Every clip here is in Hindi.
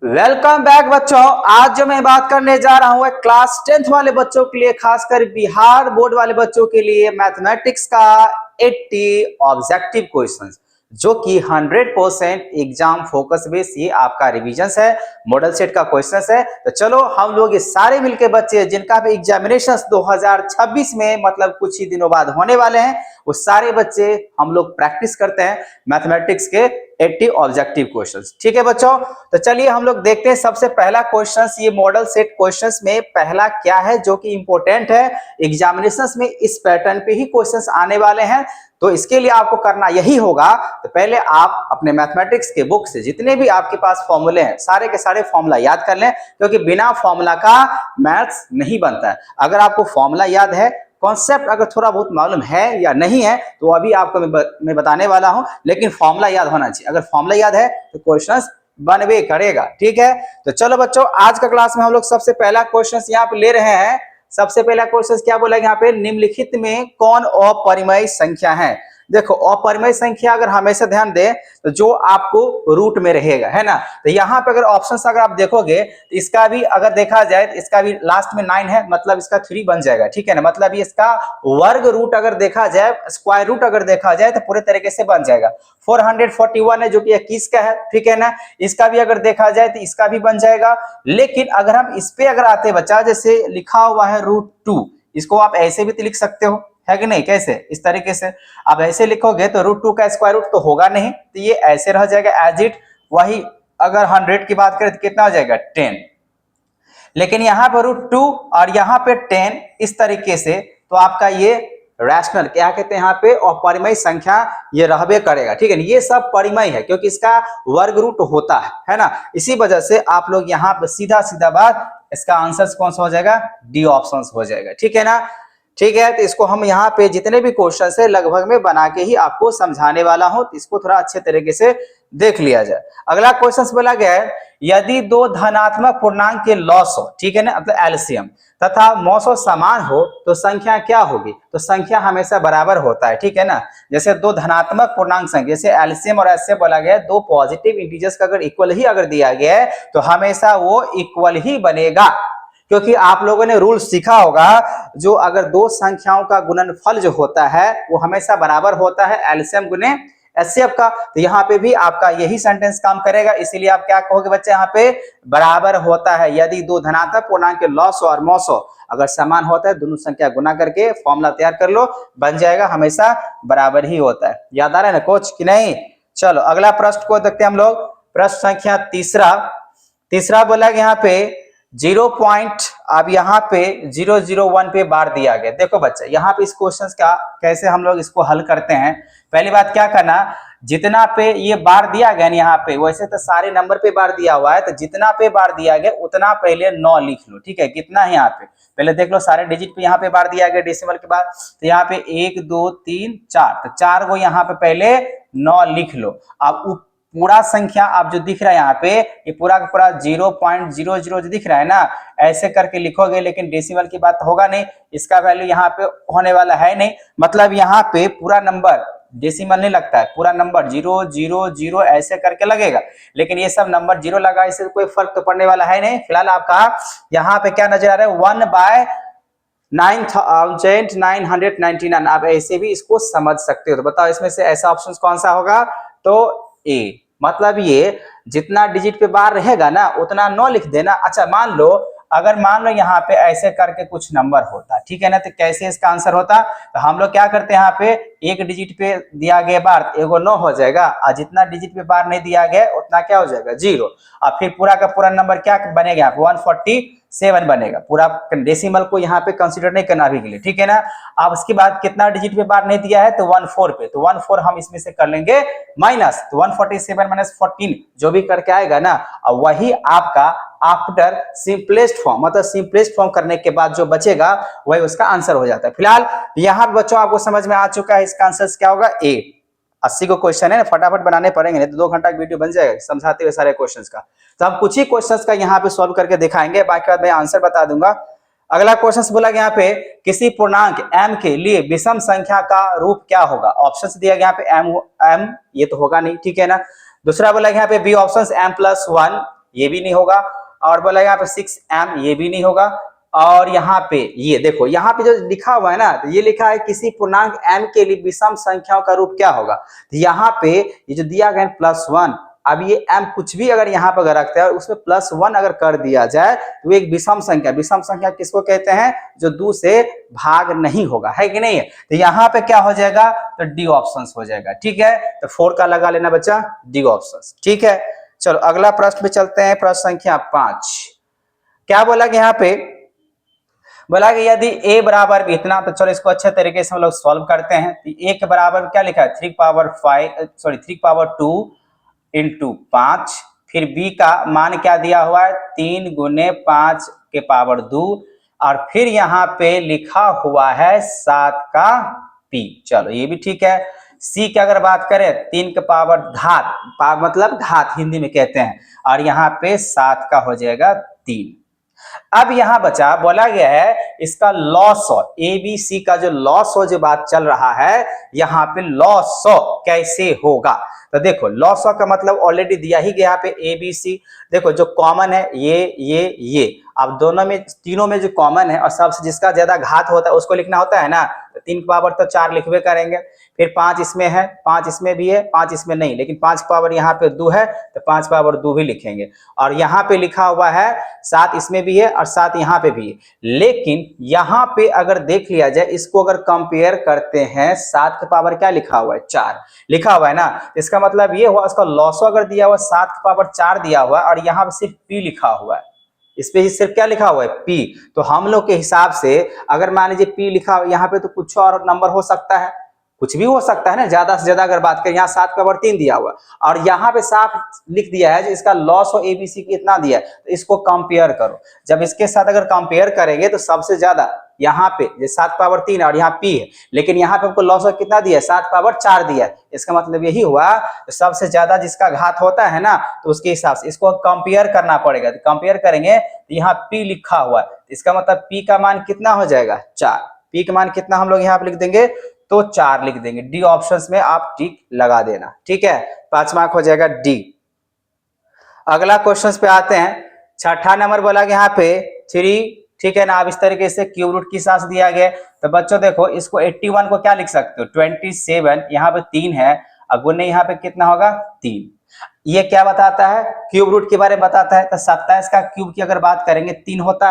वेलकम बैक बच्चों। आज जो मैं बात करने जा रहा हूं क्लास 10th वाले बच्चों के लिए, खासकर बिहार बोर्ड वाले बच्चों के लिए मैथमेटिक्स का 80 ऑब्जेक्टिव क्वेश्चंस, जो कि 100% एग्जाम फोकस बेस ये आपका रिवीजन है, मॉडल सेट का क्वेश्चन है। तो चलो हम लोग ये सारे मिलके बच्चे जिनका भी एग्जामिनेशन 2026 में मतलब कुछ ही दिनों बाद होने वाले हैं, वो सारे बच्चे हम लोग प्रैक्टिस करते हैं मैथमेटिक्स के 80 ऑब्जेक्टिव क्वेश्चंस। ठीक है बच्चों, तो चलिए हम लोग देखते हैं सबसे पहला क्वेश्चंस। ये मॉडल सेट क्वेश्चंस में पहला क्या है जो कि इंपॉर्टेंट है, एग्जामिनेशंस में इस पैटर्न पे ही क्वेश्चंस आने वाले हैं। तो इसके लिए आपको करना यही होगा, तो पहले आप अपने मैथमेटिक्स के बुक से जितने भी आपके पास फॉर्मूले हैं सारे के सारे फॉर्मूला याद कर लें, क्योंकि बिना फॉर्मूला का मैथ्स नहीं बनता है। अगर आपको फॉर्मूला याद है, कॉन्सेप्ट अगर थोड़ा बहुत मालूम है या नहीं है, तो अभी आपको मैं बताने वाला हूं, लेकिन फॉर्मूला याद होना चाहिए। अगर फॉर्मूला याद है तो क्वेश्चंस बनवे करेगा। ठीक है, तो चलो बच्चों, आज का क्लास में हम लोग सबसे पहला क्वेश्चंस यहाँ पे ले रहे हैं। सबसे पहला क्वेश्चन क्या बोला यहाँ पे, निम्नलिखित में कौन अपरिमेय संख्या है। देखो, अपरिमेय संख्या अगर हमेशा ध्यान दें तो जो आपको रूट में रहेगा, है ना। तो यहाँ पे अगर ऑप्शंस अगर आप देखोगे तो इसका भी अगर देखा जाए तो इसका भी लास्ट में 9 है, मतलब इसका 3 बन जाएगा। ठीक है ना, मतलब ये इसका वर्ग रूट अगर देखा जाए, स्क्वायर रूट अगर देखा जाए तो पूरे तरीके से बन जाएगा। 441 है जो कि 21 का है। ठीक है ना, इसका भी अगर देखा जाए तो इसका भी बन जाएगा। लेकिन अगर हम इस पे अगर आते बच्चा, जैसे लिखा हुआ है √2, इसको आप ऐसे भी तो लिख सकते हो, है कि नहीं। कैसे, इस तरीके से आप ऐसे लिखोगे तो √2 का स्क्वायर रूट तो होगा नहीं, तो ये ऐसे रह जाएगा एज इट। वही अगर 100 की बात करें तो कितना हो जाएगा, 10। लेकिन यहाँ पर √2 और यहाँ पे 10 इस तरीके से, तो आपका ये रैशनल क्या कहते हैं यहाँ पे, अपरिमेय संख्या ये रहबे करेगा। ठीक है, ये सब परिमेय है क्योंकि इसका वर्ग रूट होता है ना। इसी वजह से आप लोग यहाँ पे सीधा सीधा बात, इसका आंसर कौन सा हो जाएगा, डी ऑप्शन हो जाएगा। ठीक है ना। ठीक है, तो इसको हम यहाँ पे जितने भी क्वेश्चन है लगभग में बना के ही आपको समझाने वाला हूं, तो इसको थोड़ा अच्छे तरीके से देख लिया जाए। अगला क्वेश्चन बोला गया है, यदि दो धनात्मक पूर्णांक के लॉस हो, ठीक है ना, मतलब एलसीएम, तथा मौसो समान हो तो संख्या क्या होगी। तो संख्या हमेशा बराबर होता है। ठीक है ना, जैसे दो धनात्मक पूर्णांक संख्या, जैसे एलसीएम और एचसीएफ बोला गया है, दो पॉजिटिव इंटीजर्स का अगर इक्वल ही अगर दिया गया है तो हमेशा वो इक्वल ही बनेगा। क्योंकि आप लोगों ने रूल सीखा होगा, जो अगर दो संख्याओं का गुणनफल जो होता है वो हमेशा बराबर होता है एलसीएम गुने एचसीएफ का। तो यहाँ पे भी आपका यही सेंटेंस काम करेगा, इसीलिए आप क्या कहोगे बच्चे, यहाँ पे बराबर होता है। यदि दो धनात्मक पूर्णांक के लॉस और मौसो अगर समान होता है, दोनों संख्या गुना करके फॉर्मूला तैयार कर लो, बन जाएगा, हमेशा बराबर ही होता है। याद आ रहा है ना कोच कि नहीं। चलो अगला प्रश्न को देखते हैं हम लोग। प्रश्न संख्या तीसरा बोला यहाँ पे 0 पॉइंट, अब यहाँ पे 001 पे बार दिया गया। देखो बच्चा, यहाँ पे इस क्वेश्चन का कैसे हम लोग इसको हल करते हैं। पहली बात क्या करना, जितना पे ये बार दिया गया यहाँ पे, वैसे तो सारे नंबर पे बार दिया हुआ है, तो जितना पे बार दिया गया उतना पहले 9 लिख लो। ठीक है, कितना है यहाँ पे पहले देख लो, सारे डिजिट पे यहाँ पे बार दिया गया डेसिमल के बाद। तो यहाँ पे 1 2 3 4, तो 4 को यहाँ पे पहले 9 लिख लो। अब पूरा संख्या आप जो दिख रहा है यहाँ पे, ये पूरा का पूरा 0.00 जो दिख रहा है ना, ऐसे करके लिखोगे, लेकिन डेसिमल की बात होगा नहीं, इसका वैल्यू यहाँ पे होने वाला है नहीं। मतलब यहाँ पे पूरा नंबर डेसिमल नहीं लगता है, पूरा नंबर 000 ऐसे करके लगेगा, लेकिन ये सब नंबर 0 लगा, इससे कोई फर्क तो पड़ने वाला है नहीं। फिलहाल आपका यहाँ पे क्या नजर आ रहा है, 1/9999। आप ऐसे भी इसको समझ सकते हो। तो बताओ इसमें से ऐसा ऑप्शन कौन सा होगा, तो ए। मतलब ये जितना डिजिट पे बार रहेगा ना उतना 9 लिख देना। अच्छा मान लो यहाँ पे ऐसे करके कुछ नंबर होता, ठीक है ना, तो कैसे इसका आंसर होता, तो हम लोग क्या करते हैं, यहाँ पे एक डिजिट पे दिया गया बार एगो 9 हो जाएगा, और जितना डिजिट पे बार नहीं दिया गया उतना क्या हो जाएगा, 0। और फिर पूरा का पूरा नंबर क्या बनेगा, 147 बनेगा। पूरा डेसिमल को यहाँ पे कंसीडर नहीं करना अभी के लिए, ठीक है ना। अब उसके बाद कितना डिजिट पे बार नहीं दिया है, तो 14 पे, तो 14 हम इसमें से कर लेंगे माइनस, तो 147 माइनस 14 जो भी करके आएगा ना, और वही आपका आफ्टर सिंपलेस्ट फॉर्म, मतलब सिंपलेस्ट फॉर्म करने के बाद जो बचेगा वही उसका आंसर हो जाता है। फिलहाल यहाँ पे बच्चों आपको समझ में आ चुका है, इसका आंसर क्या होगा, ए। 80 को क्वेश्चन है ना, फटाफट बनाने पड़ेंगे, नहीं तो 2 घंटा की वीडियो बन जाएगा समझाते हुए सारे क्वेश्चंस का। तो हम कुछ ही क्वेश्चंस का यहाँ पे सॉल्व करके दिखाएंगे, बाकी बाद मैं आंसर बता दूंगा। अगला क्वेश्चन बोला गया यहाँ पे, किसी पूर्णांक m के लिए विषम संख्या का रूप क्या होगा। ऑप्शन दिया गया यहाँ पे m, ये तो होगा नहीं, ठीक है ना। दूसरा बोला यहाँ पे बी ऑप्शन m+1, ये भी नहीं होगा। और बोला यहाँ पे 6m, ये भी नहीं होगा। और यहाँ पे ये देखो, यहाँ पे जो लिखा हुआ है ना, तो ये लिखा है किसी पूर्णांक m के लिए विषम संख्याओं का रूप क्या होगा। तो यहाँ पे ये जो दिया गया +1, अब ये m कुछ भी अगर यहाँ पर अगर रखते हैं और उसमें +1 अगर कर दिया जाए तो एक विषम संख्या किसको कहते हैं, जो 2 से भाग नहीं होगा, है कि नहीं है। तो यहाँ पे क्या हो जाएगा, तो डी ऑप्शन हो जाएगा। ठीक है, तो 4 का लगा लेना बच्चा, डी ऑप्शन। ठीक है, चलो अगला प्रश्न पे चलते हैं। प्रश्न संख्या 5 क्या बोला कि यहाँ पे बोला कि यदि a बराबर भी इतना, तो चलो इसको अच्छे तरीके से हम लोग सॉल्व करते हैं। तो a के बराबर क्या लिखा है, 3/2 इंटू 5, फिर b का मान क्या दिया हुआ है, 3 गुने 5 के पावर 2, और फिर यहाँ पे लिखा हुआ है 7 का p। चलो ये भी ठीक है। c की अगर बात करें 3 के पावर घात, मतलब घात हिंदी में कहते हैं, और यहाँ पे 7 का हो जाएगा 3। अब यहां बचा बोला गया है इसका लॉस ABC का जो लॉस जो बात चल रहा है, यहाँ पे लॉस कैसे होगा। तो देखो लॉस का मतलब ऑलरेडी दिया ही गया पे ABC। देखो जो कॉमन है ये अब दोनों में, तीनों में जो कॉमन है और सबसे जिसका ज्यादा घात होता है उसको लिखना होता है ना। तो 3 की पावर तो 4 लिखवे करेंगे, फिर 5 इसमें है, 5 इसमें भी है, 5 इसमें नहीं, लेकिन 5 की पावर यहाँ पे 2 है तो 5 की पावर 2 भी लिखेंगे। और यहाँ पे लिखा हुआ है 7 इसमें भी है और 7 यहाँ पे भी है। लेकिन यहाँ पे अगर देख लिया जाए, इसको अगर कंपेयर करते हैं, 7 की पावर क्या लिखा हुआ है, 4 लिखा हुआ है ना। इसका मतलब ये हुआ इसका लॉस अगर दिया हुआ 7 की पावर 4 दिया हुआ है और यहाँ पे सिर्फ p लिखा हुआ है, इस पे सिर्फ क्या लिखा हुआ है, p। तो हम लोग के हिसाब से अगर मान लीजिए p लिखा हुआ यहाँ पे, तो कुछ और नंबर हो सकता है, कुछ भी हो सकता है ना, ज्यादा से ज्यादा अगर बात करें। यहाँ 7 का पावर 3 दिया हुआ और यहाँ पे साफ लिख दिया है जो इसका लॉस हो ABC कितना दिया है। तो इसको कंपेयर करो, जब इसके साथ अगर कंपेयर करेंगे तो सबसे ज्यादा यहाँ पे 7 पावर 3 और यहाँ p है, लेकिन यहाँ पे हमको लॉस कितना दिया है, 7 पावर 4 दिया है। इसका मतलब यही हुआ तो सबसे ज्यादा जिसका घात होता है ना, तो उसके हिसाब से इसको कंपेयर करना पड़ेगा। तो कंपेयर करेंगे तो यहाँ p लिखा हुआ है, इसका मतलब p का मान कितना हो जाएगा, 4। p का मान कितना हम लोग यहाँ पे लिख देंगे, तो 4 लिख देंगे। डी ऑप्शंस में आप टिक लगा देना। ठीक है, 5 मार्क हो जाएगा डी। अगला क्वेश्चन पे आते हैं। 6ठा नंबर बोला कि यहाँ पे 3, ठीक है ना। अब इस तरीके से क्यूब रूट की साथ दिया गया। तो बच्चों देखो इसको 81 को क्या लिख सकते हो, 27, यहाँ पे 3 है, अगुने यहाँ पे कितना होगा, 3। ये क्या बताता है, क्यूब रूट के बारे में बताता है। तो 27 का क्यूब की अगर बात करेंगे 3 होता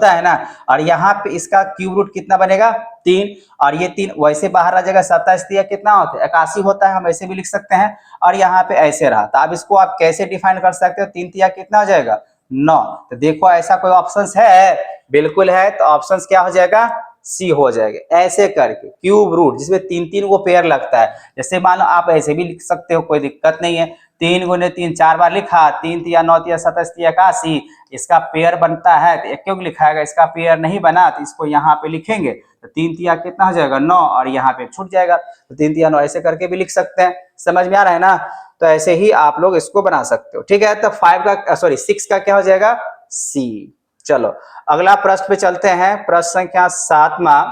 है ना। और यहाँ पे इसका क्यूब रूट कितना बनेगा, 3, और ये 3 वैसे बाहर आ जाएगा। 27 दिया कितना होता है, 81 होता है, हम ऐसे भी लिख सकते हैं। और यहाँ पे ऐसे रहा, तो अब इसको आप कैसे डिफाइन कर सकते हो, 3 तिया कितना हो जाएगा, 9। तो देखो ऐसा कोई ऑप्शन है, बिल्कुल है। तो ऑप्शन क्या हो जाएगा, सी हो जाएगा। ऐसे करके क्यूब रूट जिसमें 3 को पेयर लगता है, जैसे मान लो आप ऐसे भी लिख सकते हो, कोई दिक्कत नहीं है। 3 गुने 3 4 बार लिखा, 3 तिया 9 तिया 27 तिया 81, इसका पेयर बनता है तो एक क्यों लिखाएगा, इसका पेयर नहीं बना तो इसको यहाँ पे लिखेंगे। तो 3 तिया कितना हो जाएगा, 9, और यहाँ पे छूट जाएगा। तो 3 तिया 9 ऐसे करके भी लिख सकते हैं। समझ में आ रहा है ना। तो ऐसे ही आप लोग इसको बना सकते हो। ठीक है, तो 6 का क्या हो जाएगा, सी। चलो अगला प्रश्न पे चलते हैं। प्रश्न संख्या 7वां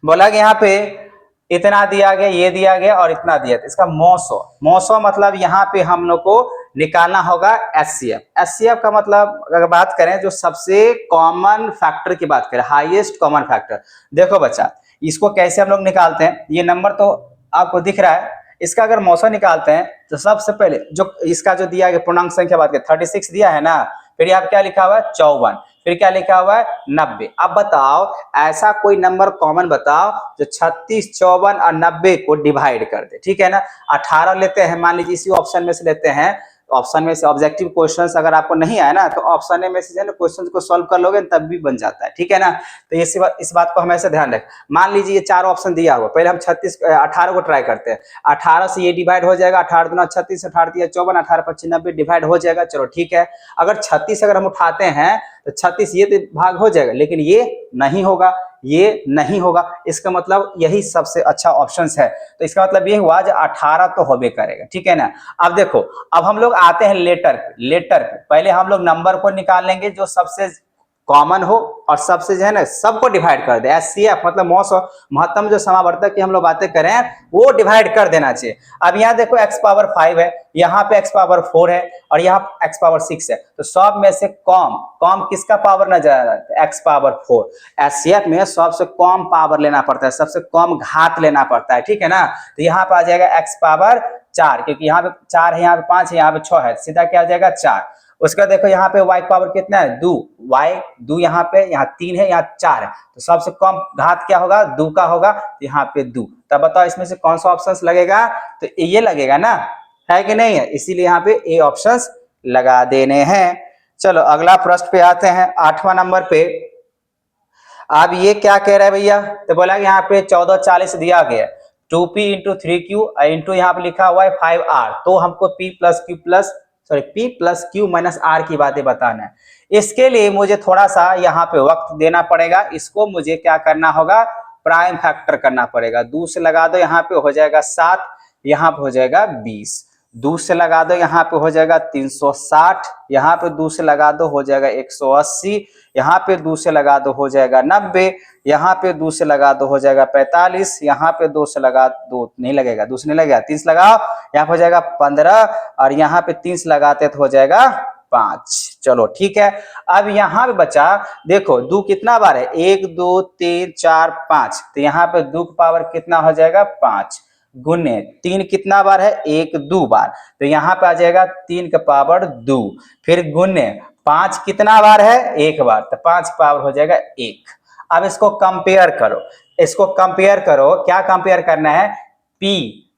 बोला कि यहाँ पे इतना दिया गया, ये दिया गया और इतना दिया। इसका मोसो मतलब यहाँ पे हम लोग को निकालना होगा एचसीएफ का मतलब अगर बात करें जो सबसे कॉमन फैक्टर की बात करें, हाईएस्ट कॉमन फैक्टर। देखो बच्चा इसको कैसे हम लोग निकालते हैं, ये नंबर तो आपको दिख रहा है। इसका अगर मोसो निकालते हैं तो सबसे पहले जो इसका जो दिया गया पूर्णांक संख्या बात करें, 36 दिया है ना, फिर यहाँ क्या लिखा हुआ है 54, फिर क्या लिखा हुआ है 90। अब बताओ ऐसा कोई नंबर कॉमन बताओ जो 36, 54 और 90 को डिवाइड कर दे। ठीक है ना। 18 लेते हैं, मान लीजिए इसी ऑप्शन में से लेते हैं। ऑप्शन में से ऑब्जेक्टिव क्वेश्चंस अगर आपको नहीं आया ना, तो ऑप्शन में से क्वेश्चन को सॉल्व कर लोगे तब भी बन जाता है। ठीक है ना। तो इस बात को हमेशा ध्यान रखें। मान लीजिए ये 4 ऑप्शन दिया हुआ, पहले हम 18 को ट्राई करते हैं। 18 से ये डिवाइड हो जाएगा, 18 दूना 36, 18 तिया 54, 18 25 90 डिवाइड हो जाएगा। चलो ठीक है। अगर 36 अगर हम उठाते हैं तो 36 ये तो भाग हो जाएगा, लेकिन ये नहीं होगा, ये नहीं होगा। इसका मतलब यही सबसे अच्छा ऑप्शन है। तो इसका मतलब ये हुआ जो 18 तो होबे करेगा। ठीक है ना। अब देखो, अब हम लोग आते हैं लेटर पे। पहले हम लोग नंबर को निकाल लेंगे जो सबसे कॉमन हो और सबसे जो है ना सबको डिवाइड कर दे। एचसीएफ मतलब महत्तम जो समावर्तक की हम लोग बातें करें वो डिवाइड कर देना चाहिए। अब यहाँ देखो x पावर 5 है, यहाँ पे x पावर 4 है और यहाँ x पावर 6 है, तो सब में से कम किसका पावर नजर आ रहा है? x power 4। एचसीएफ में सबसे कम पावर लेना पड़ता है, सबसे कम घात लेना पड़ता है, ठीक है ना। तो यहाँ पे आ जाएगा x पावर 4, क्योंकि यहाँ पे 4 है, यहाँ पे 5 है, यहाँ पे 6 है, सीधा क्या आ जाएगा 4। उसका देखो यहाँ पे y पावर कितना है? 2, y 2 यहाँ पे, यहाँ 3 है, यहाँ 4 है, तो सबसे कम घात क्या होगा? 2 का होगा, तो यहाँ पे 2। तब बताओ इसमें से कौन सा ऑप्शन लगेगा? तो ये लगेगा ना, है कि नहीं है? इसीलिए यहाँ पे ए ऑप्शन लगा देने हैं। चलो अगला प्रश्न पे आते हैं, 8वां नंबर पे। अब ये क्या कह रहा है भैया? तो बोला यहाँ पे 1440 दिया गया, 2p इंटू 3q इंटू यहाँ पे लिखा हुआ है 5r, तो हमको p plus Q minus R की बातें बताना है। इसके लिए मुझे थोड़ा सा यहाँ पे वक्त देना पड़ेगा, इसको मुझे क्या करना होगा? प्राइम फैक्टर करना पड़ेगा। 2 से लगा दो, यहाँ पे हो जाएगा 7, यहाँ पे हो जाएगा 20, 2 से लगा दो, यहाँ पे हो जाएगा 360, यहाँ पे 2 से लगा दो हो जाएगा 180, यहाँ पे 2 से लगा दो हो जाएगा 90, यहाँ पे 2 से लगा दो हो जाएगा 45, यहाँ पे 2 से लगा दो नहीं लगेगा, 2 से नहीं लगेगा, 3 से लगाओ, यहाँ पे हो जाएगा 15 और यहाँ पे 3 से लगाते तो हो जाएगा 5। चलो ठीक है। अब यहाँ पे बचा देखो 2 कितना बार है? 1 2 3 4 5, तो यहाँ पे 2 का पावर कितना हो जाएगा? 5 गुने 3 कितना बार है? 1 2 बार, तो यहाँ पे आ जाएगा 3 का पावर 2, फिर गुने 5 कितना बार है? 1 बार, तो 5 पावर हो जाएगा 1। अब इसको कंपेयर करो, इसको कंपेयर करो, क्या कंपेयर करना है? p,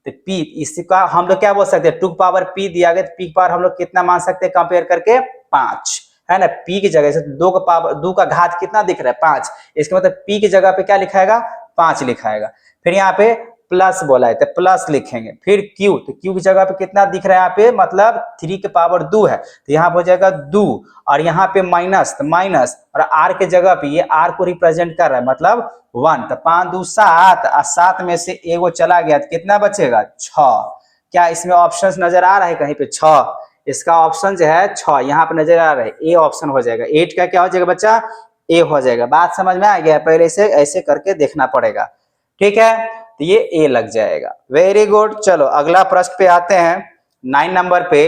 तो p इसका हम लोग क्या बोल सकते हैं? 2 पावर p दिया गया, तो p पावर हम लोग कितना मान सकते हैं कंपेयर करके? 5, है ना। p की जगह से 2 का पावर 2 का घात कितना दिख रहा है? 5, इसका मतलब p की जगह पे क्या लिखाएगा? 5 लिखाएगा। फिर यहाँ पे प्लस बोला है तो प्लस लिखेंगे, फिर q, तो q की जगह पे कितना दिख रहा है यहाँ पे? मतलब 3 के पावर 2 है, तो यहाँ हो जाएगा 2, और यहाँ पे माइनस, तो माइनस, और r के जगह पे ये r को रिप्रेजेंट कर रहा है मतलब 1, तो 5 2 7, और 7 में से एगो चला गया तो कितना बचेगा? 6। क्या इसमें ऑप्शन नजर आ रहा है कहीं पे? 6, इसका ऑप्शन जो है 6 यहाँ पे नजर आ रहा है, ए ऑप्शन हो जाएगा। 8 का क्या हो जाएगा बच्चा? ए हो जाएगा। बात समझ में आ गया? पहले से ऐसे करके देखना पड़ेगा, ठीक है, तो ये ए लग जाएगा। Very good. चलो अगला प्रश्न पे आते हैं, 9 नंबर पे।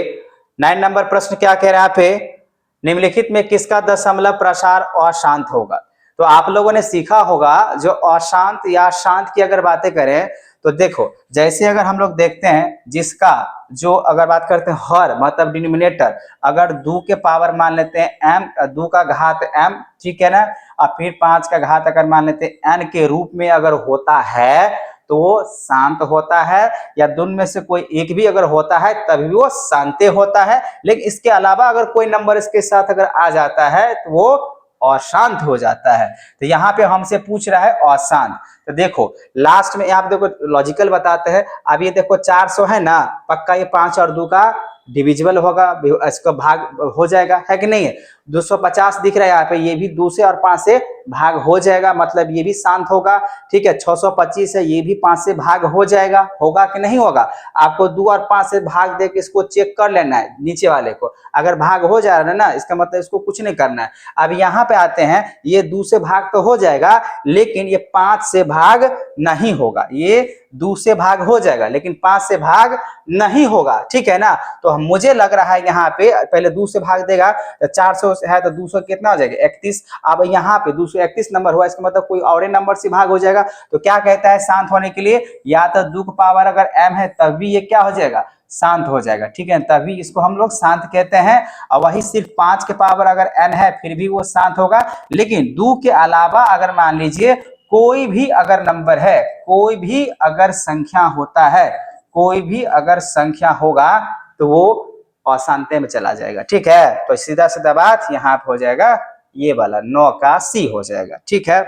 9 नंबर प्रश्न क्या कह रहा है? पे निम्नलिखित में किसका दशमलव प्रसार अशांत होगा? तो आप लोगों ने सीखा होगा जो अशांत या शांत की अगर बातें करें तो देखो, जैसे अगर हम लोग देखते हैं जिसका जो अगर बात करते हैं हर मतलब डिनोमिनेटर, अगर 2 के पावर मान लेते हैं m, 2 का घात m, ठीक है ना, और फिर 5 का घात अगर मान लेते हैं n के रूप में अगर होता है तो वो शांत होता है, या दोनों में से कोई एक भी अगर होता है तभी वो शांत होता है। लेकिन इसके अलावा अगर कोई नंबर इसके साथ अगर आ जाता है तो वो अशांत हो जाता है। तो यहाँ पे हमसे पूछ रहा है अशांत, तो देखो लास्ट में आप देखो लॉजिकल बताते हैं। अब ये देखो 400 है ना, पक्का ये 5 और 2 का डिविजिबल होगा, इसका भाग हो जाएगा, है कि नहीं है। 250 दिख रहा है यहाँ पे, ये भी 2 से और 5 से भाग हो जाएगा, मतलब ये भी शांत होगा, ठीक है। 625 है, ये भी 5 से भाग हो जाएगा, होगा कि नहीं होगा? आपको 2 और 5 से भाग दे के इसको चेक कर लेना है नीचे वाले को, अगर भाग हो जा रहा है ना इसका मतलब इसको कुछ नहीं करना है। अब यहाँ पे आते हैं, ये 2 से भाग तो हो जाएगा लेकिन ये 5 से भाग नहीं होगा, ये 2 से भाग हो जाएगा लेकिन 5 से भाग नहीं होगा, ठीक है ना। तो मुझे लग रहा है यहाँ पे पहले 2 से भाग देगा, तो 400 है तो 200 कितना हो जाएगा? 31। अब यहाँ पे 231 नंबर हुआ, इसका मतलब कोई और नंबर से भाग हो जाएगा। तो क्या कहता है शांत होने के लिए? या तो 2 का पावर अगर m है तब भी ये क्या हो जाएगा? शांत हो जाएगा, ठीक है, तभी इसको हम लोग शांत कहते हैं। और वही सिर्फ 5 के पावर अगर n है फिर भी वो शांत होगा। लेकिन 2 के अलावा अगर मान लीजिए कोई भी अगर नंबर है, कोई भी अगर संख्या होता है, कोई भी अगर संख्या होगा तो वो अशांत में चला जाएगा, ठीक है। तो सीधा सीधा बात यहाँ पे हो जाएगा ये वाला 9 का सी हो जाएगा, ठीक है।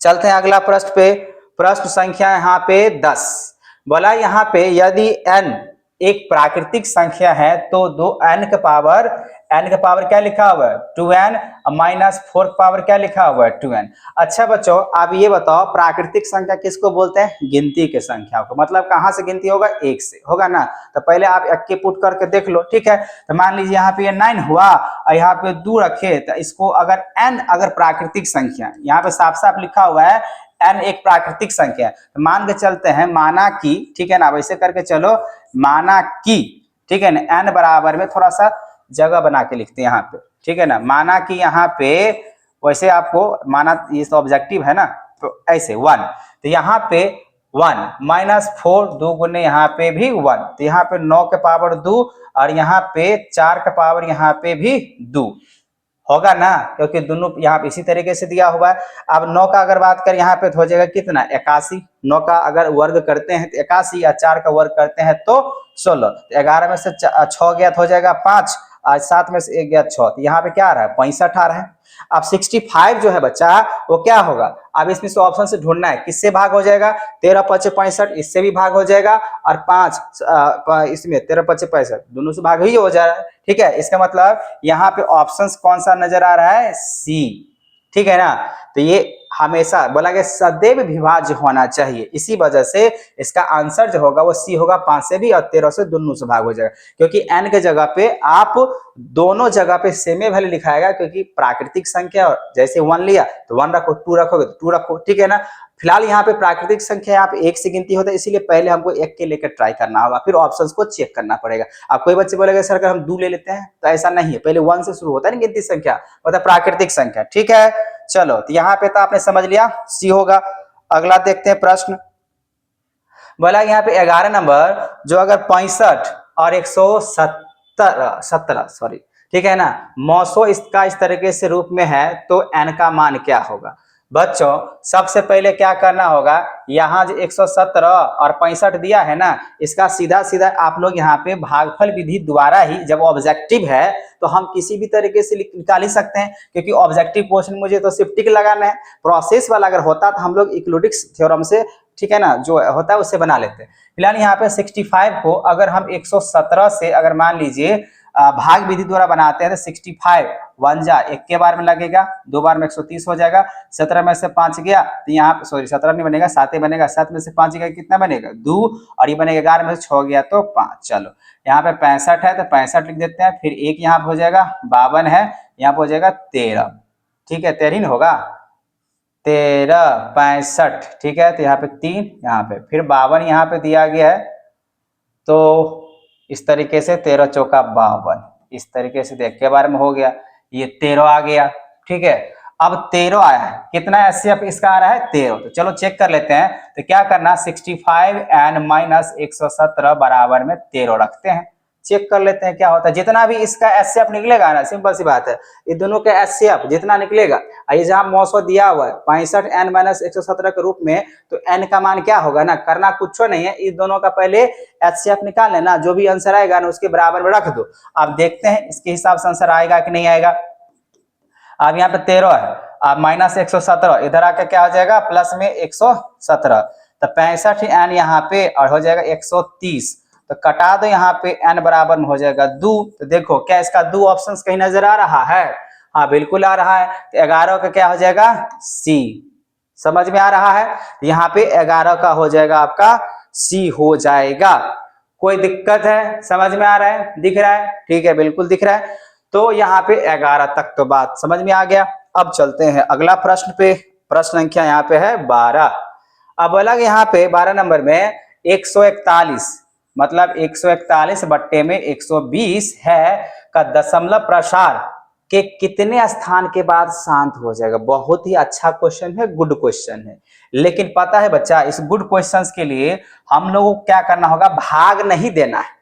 चलते हैं अगला प्रश्न पे। प्रश्न संख्या यहाँ पे 10 बोला, यहाँ पे यदि n एक प्राकृतिक संख्या है तो दो n के पावर n का पावर क्या लिखा हुआ है 2n माइनस 4 का पावर क्या लिखा हुआ है 2n। अच्छा बच्चों आप ये बताओ प्राकृतिक संख्या किसको बोलते हैं, गिनती के संख्या को, मतलब कहां से गिनती होगा, एक से होगा ना। तो पहले आप एक के पुट करके देख लो, ठीक है। तो मान लीजिए यहाँ पे ये 9 हुआ और यहाँ पे 2 रखे, तो इसको अगर n अगर प्राकृतिक संख्या, यहाँ पे साफ साफ लिखा हुआ है n एक प्राकृतिक संख्या है, तो मान के चलते हैं माना कि, ठीक है ना, वैसे करके चलो, माना कि, ठीक है ना, n बराबर में थोड़ा सा जगह बना के लिखते हैं यहाँ पे, ठीक है ना, माना कि यहाँ पे वैसे आपको माना ये तो ऑब्जेक्टिव है ना, तो ऐसे 1, तो यहाँ पे 1 माइनस 4 2 गुने यहाँ पे भी 1, तो यहाँ पे 9 के पावर 2 और यहाँ पे 4 का पावर यहाँ पे भी 2 होगा ना, क्योंकि दोनों यहाँ पे इसी तरीके से दिया हुआ है। अब 9 का अगर बात करें यहाँ पे तो हो जाएगा कितना 81, 9 का अगर वर्ग करते हैं तो 81 या 4 का वर्ग करते हैं तो 16, तो 11 में से 6 गया तो हो जाएगा 5 और 7 में से 1 गया 6, तो यहाँ पे क्या आ रहा है 65 आ रहा है। अब 65 जो है बच्चा वो क्या होगा, अब इसमें से ऑप्शन से ढूंढना है, किससे भाग हो जाएगा 13 5 65, इससे भी भाग हो जाएगा और 5 इसमें 13 5 65 दोनों से भाग ही हो जा रहा है, ठीक है। इसका मतलब यहाँ पे ऑप्शन कौन सा नजर आ रहा है, सी, ठीक है ना। तो ये हमेशा बोला गया सदैव विभाज्य होना चाहिए, इसी वजह से इसका आंसर जो होगा वो सी होगा, 5 से भी और 13 से दोनों से भाग हो जाएगा, क्योंकि n के जगह पे आप दोनों जगह पे सेम वैल्यू लिखाएगा, क्योंकि प्राकृतिक संख्या जैसे 1 लिया तो 1 रखो, 2 रखोगे तो 2 रखो, ठीक है ना। फिलहाल यहाँ पे प्राकृतिक संख्या यहाँ पे 1 से गिनती होता है, इसीलिए पहले हमको 1 के लेकर ट्राई करना होगा, फिर ऑप्शंस को चेक करना पड़ेगा। अब कोई बच्चे बोलेगा सर अगर हम 2 ले लेते हैं, तो ऐसा नहीं है, पहले 1 से शुरू होता है ना गिनती संख्या, मतलब प्राकृतिक संख्या, ठीक है। चलो तो यहाँ पे तो आपने समझ लिया सी होगा। अगला देखते हैं प्रश्न, बोला यहाँ पे 11 नंबर जो अगर 65 और 117 सॉरी, ठीक है ना, 900 इसका इस तरीके से रूप में है तो n का मान क्या होगा। बच्चों सबसे पहले क्या करना होगा, यहाँ जो 117 और 65 दिया है ना, इसका सीधा सीधा आप लोग यहाँ पे भागफल विधि द्वारा ही, जब ऑब्जेक्टिव है तो हम किसी भी तरीके से निकाल ही सकते हैं, क्योंकि ऑब्जेक्टिव क्वेश्चन मुझे तो सिर्फ टिक लगाना है, प्रोसेस वाला अगर होता तो हम लोग इक्लुडिक थ्योरम से, ठीक है ना, जो होता है उससे बना लेते हैं। फिलहाल यहाँ पे 65 को अगर हम 117 से अगर मान लीजिए भाग विधि द्वारा बनाते हैं तो 65 1 जा 1 के बार में लगेगा, 2 बार में 130 हो जाएगा, 17 में से 5 गया तो यहाँ पे सॉरी 17 नहीं बनेगा 7 बनेगा, 7 में से 5 गया कितना बनेगा 2 और ये बनेगा 11 में से 6 गया तो 5। चलो यहाँ पे 65 है तो 65 लिख देते हैं, फिर एक यहाँ पे हो जाएगा 52 है, यहाँ पे हो जाएगा 13, ठीक है 13 होगा 13 65, ठीक है, तो यहाँ पे 3 यहाँ पे फिर 52 यहाँ पे दिया गया है, तो इस तरीके से 13 चौका 52, इस तरीके से देख के बारे में हो गया, ये 13 आ गया, ठीक है। अब 13 आया है, कितना एचसीएफ इसका आ रहा है 13, तो चलो चेक कर लेते हैं। तो क्या करना 65 एन माइनस 117 बराबर में 13 रखते हैं, चेक कर लेते हैं क्या होता है। जितना भी इसका एचसीएफ निकलेगा ना, सिंपल सी बात है, ये दोनों का एचसीएफ जितना निकलेगा, ये जहां 900 दिया हुआ है 65 एन माइनस 117 के रूप में, तो एन का मान क्या होगा ना, करना कुछ नहीं है, इस दोनों का पहले एचसीएफ निकाल लेना, जो भी आंसर आएगा ना उसके बराबर में रख दो। अब देखते हैं इसके हिसाब से आंसर आएगा कि नहीं आएगा। अब यहाँ पे 13 है, अब माइनस 117 इधर आकर क्या हो जाएगा प्लस में 117, तो 65 एन यहाँ पे और हो जाएगा 130, तो कटा दो यहाँ पे n बराबर में हो जाएगा 2। तो देखो क्या इसका 2 ऑप्शन कहीं नजर आ रहा है, हाँ बिल्कुल आ रहा है, तो 11 का क्या हो जाएगा सी, समझ में आ रहा है, यहाँ पे 11 का हो जाएगा आपका सी हो जाएगा। कोई दिक्कत है, समझ में आ रहा है, दिख रहा है, ठीक है बिल्कुल दिख रहा है। तो यहाँ पे 11 तक तो बात समझ में आ गया। अब चलते हैं अगला प्रश्न पे, प्रश्न संख्या यहाँ पे है 12। अब बोला यहाँ पे 12 नंबर में 141 मतलब 141 बट्टे में 120 है का दशमलव प्रसार के कितने स्थान के बाद शांत हो जाएगा। बहुत ही अच्छा क्वेश्चन है, गुड क्वेश्चन है, लेकिन पता है बच्चा इस गुड क्वेश्चंस के लिए हम लोगों को क्या करना होगा, भाग नहीं देना है।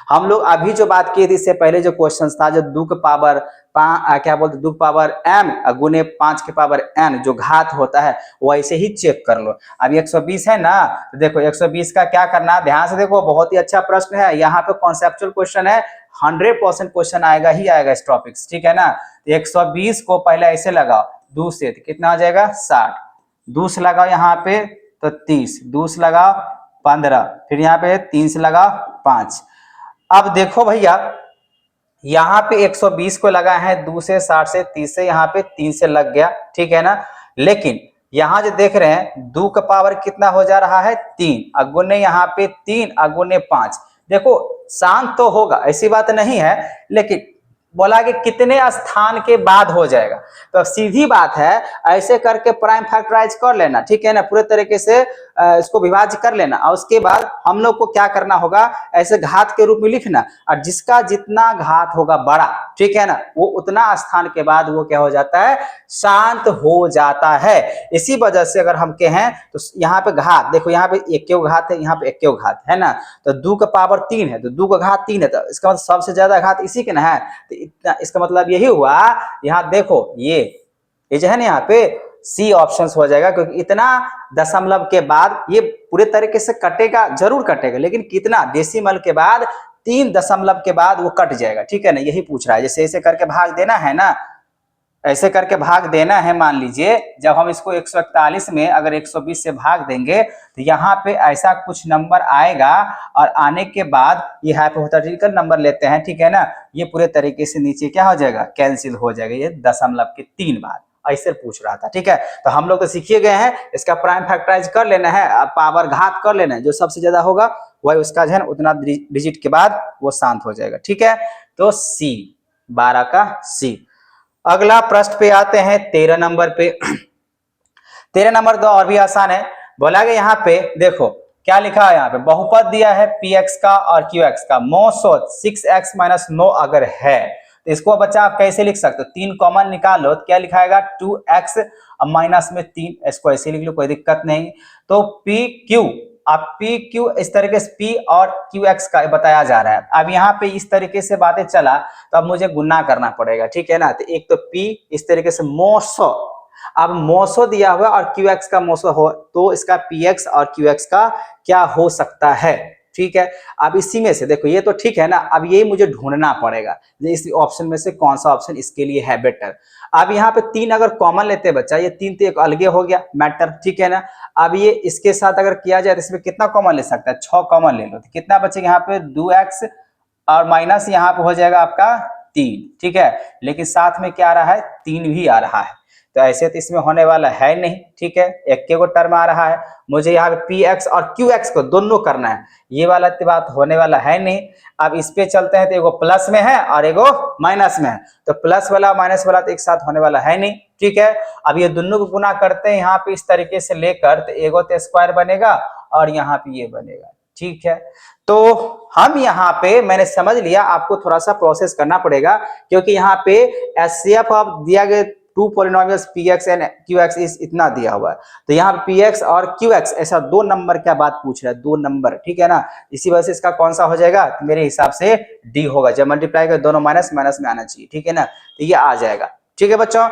हम लोग अभी जो बात की थी इससे पहले जो क्वेश्चन था, जो 2 के पावर क्या बोलते 2 के पावर m गुने 5 के पावर n जो घात होता है वैसे ही चेक कर लो। अब 120 है ना, तो देखो 120 का क्या करना, ध्यान से देखो, बहुत ही अच्छा प्रश्न है, यहाँ पे कॉन्सेप्चुअल क्वेश्चन है, 100% क्वेश्चन आएगा ही आएगा इस टॉपिक, ठीक है ना। तो 120 को पहले ऐसे लगाओ 2 से, तो कितना हो जाएगा 60, 2 से लगाओ यहाँ पे तो 30, 2 से लगाओ 15, फिर यहाँ पे 3 से लगाओ 5। अब देखो भैया यहाँ पे 120 को लगा है 2 से 60 से 30 से, यहाँ पे 3 से लग गया, ठीक है ना। लेकिन यहाँ जो देख रहे हैं 2 का पावर कितना हो जा रहा है 3, अगुने यहाँ पे 3 अगुने 5। देखो शांत तो होगा, ऐसी बात नहीं है, लेकिन बोला कि कितने स्थान के बाद हो जाएगा। तो सीधी बात है, ऐसे करके प्राइम फैक्टराइज कर लेना, ठीक है ना, पूरे तरीके से इसको विभाज्य कर लेना, और उसके बाद हम लोग को क्या करना होगा, ऐसे घात के रूप में लिखना, और जिसका जितना घात होगा बड़ा, ठीक है ना, वो उतना स्थान के बाद वो क्या हो जाता है, शांत हो जाता है। इसी वजह से अगर हम कहें तो यहाँ पे घात देखो, यहाँ पे एक घात है, यहाँ पे एक घात है ना, तो 2 का पावर 3 है, तो 2 का घात 3 है, तो इसका मतलब सबसे ज्यादा घात इसी के ना है। तो इतना, इसका मतलब यही हुआ, यहाँ देखो ये जो है ना, यहाँ पे सी ऑप्शन हो जाएगा, क्योंकि इतना दशमलव के बाद ये पूरे तरीके से कटेगा, जरूर कटेगा, लेकिन कितना डेसिमल के बाद, 3 दशमलव के बाद वो कट जाएगा, ठीक है ना, यही पूछ रहा है। जैसे ऐसे करके भाग देना है ना, ऐसे करके भाग देना है, मान लीजिए जब हम इसको 141 में अगर 120 से भाग देंगे तो यहाँ पे ऐसा कुछ नंबर आएगा, और आने के बाद ये हाइपोथेटिकल नंबर लेते हैं, ठीक है ना, ये पूरे तरीके से नीचे क्या हो जाएगा, कैंसिल हो जाएगा, ये दशमलव के 3 बार ऐसे पूछ रहा था, ठीक है। तो हम लोग तो सीखिए गए हैं, इसका प्राइम फैक्टराइज कर लेना है, पावर घात कर लेना है, जो सबसे ज्यादा होगा वही उसका जो है उतना डिजिट के बाद वो शांत हो जाएगा, ठीक है। तो सी 12 का सी। अगला प्रश्न पे आते हैं 13 नंबर पे। 13 नंबर तो और भी आसान है। बोला गया यहाँ पे देखो क्या लिखा है, यहाँ पे बहुपद दिया है px का और qx का, मौसूद 6x माइनस 9 अगर है तो इसको बच्चा आप कैसे लिख सकते हो, 3 कॉमन निकालो तो क्या लिखाएगा 2x माइनस में 3, इसको ऐसे लिख लो, कोई दिक्कत नहीं। तो pq, अब पी क्यू इस तरीके से पी और क्यू एक्स का बताया जा रहा है। अब यहाँ पे इस तरीके से बातें चला तो अब मुझे गुना करना पड़ेगा, ठीक है ना। तो एक तो पी इस तरीके से मोसो, अब मोसो दिया हुआ और क्यू एक्स का मोसो हो, तो इसका पी एक्स और क्यू एक्स का क्या हो सकता है, ठीक है। अब इसी में से देखो ये तो ठीक है ना, अब ये मुझे ढूंढना पड़ेगा इस ऑप्शन में से कौन सा ऑप्शन इसके लिए है बेटर। अब यहाँ पे 3 अगर कॉमन लेते हैं बच्चा, ये 3 तो एक अलगे हो गया मैटर, ठीक है ना। अब ये इसके साथ अगर किया जाए तो इसमें कितना कॉमन ले सकता है, 6 कॉमन ले लो, तो कितना बचेगा यहाँ पे 2x और माइनस यहाँ पे हो जाएगा आपका 3, ठीक है। लेकिन साथ में क्या आ रहा है 3 भी आ रहा है, तो ऐसे तो इसमें होने वाला है नहीं, ठीक है, एक के को टर्म आ रहा है, मुझे यहाँ पे पी एक्स और क्यू एक्स को दोनों करना है, ये वाला बात होने वाला है नहीं। अब इस पे चलते हैं तो एगो प्लस में है और एगो माइनस में है, तो प्लस वाला माइनस वाला तो एक साथ होने वाला है नहीं, ठीक है। अब ये दोनों को गुना करते हैं यहाँ पे इस तरीके से लेकर, तो एगो तो स्क्वायर बनेगा और यहाँ पे ये बनेगा, ठीक है। तो हम यहाँ पे मैंने समझ लिया, आपको थोड़ा सा प्रोसेस करना पड़ेगा, क्योंकि यहाँ पे एचसीएफ ऑफ दिया गया 2 पॉलिनोमियल्स px एंड qx इस इतना दिया हुआ है, तो यहाँ पे px और qx ऐसा 2 नंबर क्या बात पूछ रहा है, 2 नंबर, ठीक है ना। इसी वजह से इसका कौन सा हो जाएगा, तो मेरे हिसाब से डी होगा, जब मल्टीप्लाई कर दोनों माइनस माइनस में आना चाहिए, ठीक है ना, तो ये आ जाएगा, ठीक है बच्चों।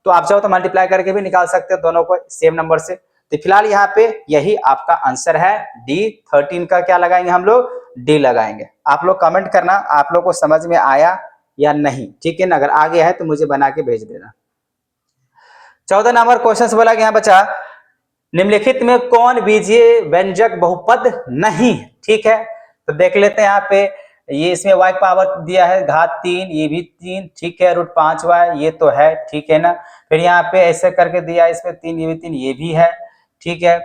तो आप चाहो तो मल्टीप्लाई करके भी निकाल सकते हो दोनों को सेम नंबर से। तो फिलहाल यहाँ पे यही आपका आंसर है डी। 13 का क्या लगाएंगे हम लोग, डी लगाएंगे। आप लोग कमेंट करना आप लोग को समझ में आया या नहीं, ठीक है ना, अगर आ गया है तो मुझे बना के भेज देना। 14 नंबर क्वेश्चन बोला गया बच्चा, निम्नलिखित में कौन बीजीय व्यंजक बहुपद नहीं है, ठीक है। तो देख लेते हैं यहाँ पे, ये इसमें y पावर दिया है घात 3, ये भी 3, ठीक है, √5y ये तो है, ठीक है ना। फिर यहाँ पे ऐसे करके दिया इसमें 3, ये भी 3, ये भी है, ठीक है।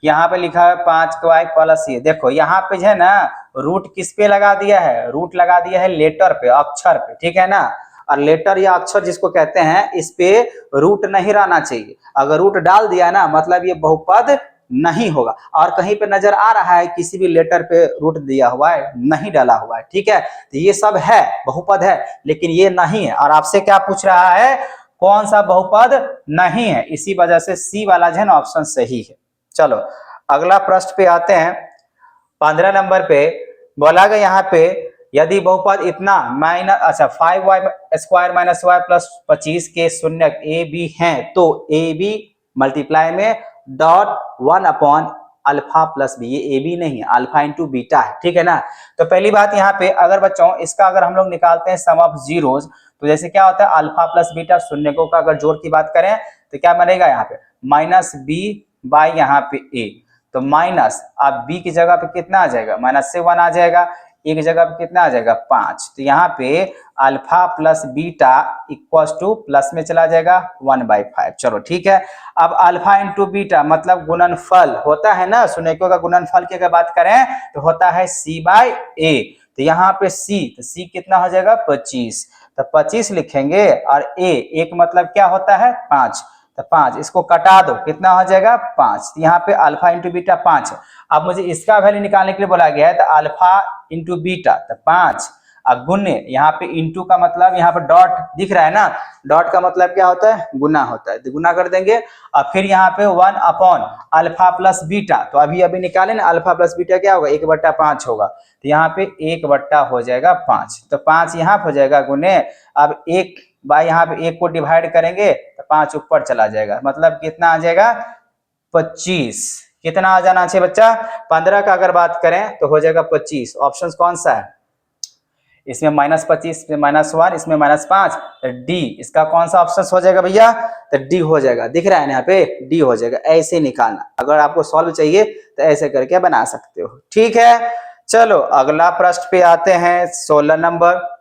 यहाँ पे लिखा है 5y प्लस ये, देखो यहाँ पे जो है ना रूट किस पे लगा दिया है, रूट लगा दिया है लेटर पे, अक्षर पे, ठीक है ना। और लेटर या अक्षर जिसको कहते हैं, इस पे रूट नहीं रहना चाहिए, अगर रूट डाल दिया ना मतलब ये बहुपद नहीं होगा। और कहीं पे नजर आ रहा है किसी भी लेटर पे रूट दिया हुआ है, नहीं डाला हुआ है, ठीक है, तो ये सब है बहुपद है, लेकिन ये नहीं है। और आपसे क्या पूछ रहा है, कौन सा बहुपद नहीं है, इसी वजह से सी वाला जो है ना ऑप्शन सही है। चलो अगला प्रश्न पे आते हैं। 15 नंबर पे बोला गया यहाँ पे, यदि बहुपद इतना minus 5y square minus y plus 25 के शून्यक ए बी हैं, तो ए बी मल्टीप्लाई में dot 1 upon alpha plus B, ये ए बी नहीं है, अल्फा इंटू बीटा है, ठीक है ना। तो पहली बात यहाँ पे अगर बच्चों इसका अगर हम लोग निकालते हैं सम ऑफ जीरोज, तो जैसे क्या होता है अल्फा प्लस बीटा शून्यकों का अगर जोड़ की बात करें तो क्या बनेगा यहाँ पे माइनस बी बाई यहाँ पे ए, तो माइनस अब बी की जगह पे कितना आ जाएगा, माइनस से 1 आ जाएगा, एक जगह पे कितना आ जाएगा 5। तो यहाँ पे alpha plus beta equal two plus में चला जाएगा 1/5। चलो ठीक है। अब अल्फा इंटू बीटा मतलब गुणनफल होता है ना, शून्यकों का गुणनफल की अगर बात करें तो होता है c/a। तो यहाँ पे c, तो c कितना हो जाएगा 25, तो 25 लिखेंगे और a, एक मतलब क्या होता है 5, तो 5 इसको कटा दो कितना हो जाएगा 5। यहाँ पे अल्फा इंटू बीटा 5 है। अब मुझे इसका वैल्यू निकालने के लिए बोला गया है, तो अल्फा इंटू बीटा तो 5 अब गुने, यहाँ पे इंटू का मतलब यहाँ पे डॉट दिख रहा है ना, डॉट का मतलब क्या होता है गुना होता है, तो गुना कर देंगे। और फिर यहाँ पे 1 अपॉन अल्फा प्लस बीटा, तो अभी निकाले ना अल्फा प्लस बीटा क्या होगा 1/5 होगा, तो यहाँ पे 1 हो जाएगा 5, तो 5 यहाँ पे हो जाएगा गुने। अब 1 बाय यहाँ पे 1 को डिवाइड करेंगे तो 5 ऊपर चला जाएगा, मतलब कितना आ जाएगा 25। कितना आ जाना चाहिए बच्चा 15 का अगर बात करें तो हो जाएगा 25। ऑप्शन कौन सा है इसमें -25, इसमें -1, इसमें -5, तो डी इसका कौन सा ऑप्शन हो जाएगा भैया, तो डी हो जाएगा। दिख रहा है ना यहाँ पे डी हो जाएगा। ऐसे निकालना, अगर आपको सॉल्व चाहिए तो ऐसे करके बना सकते हो, ठीक है। चलो अगला प्रश्न पे आते हैं 16 नंबर।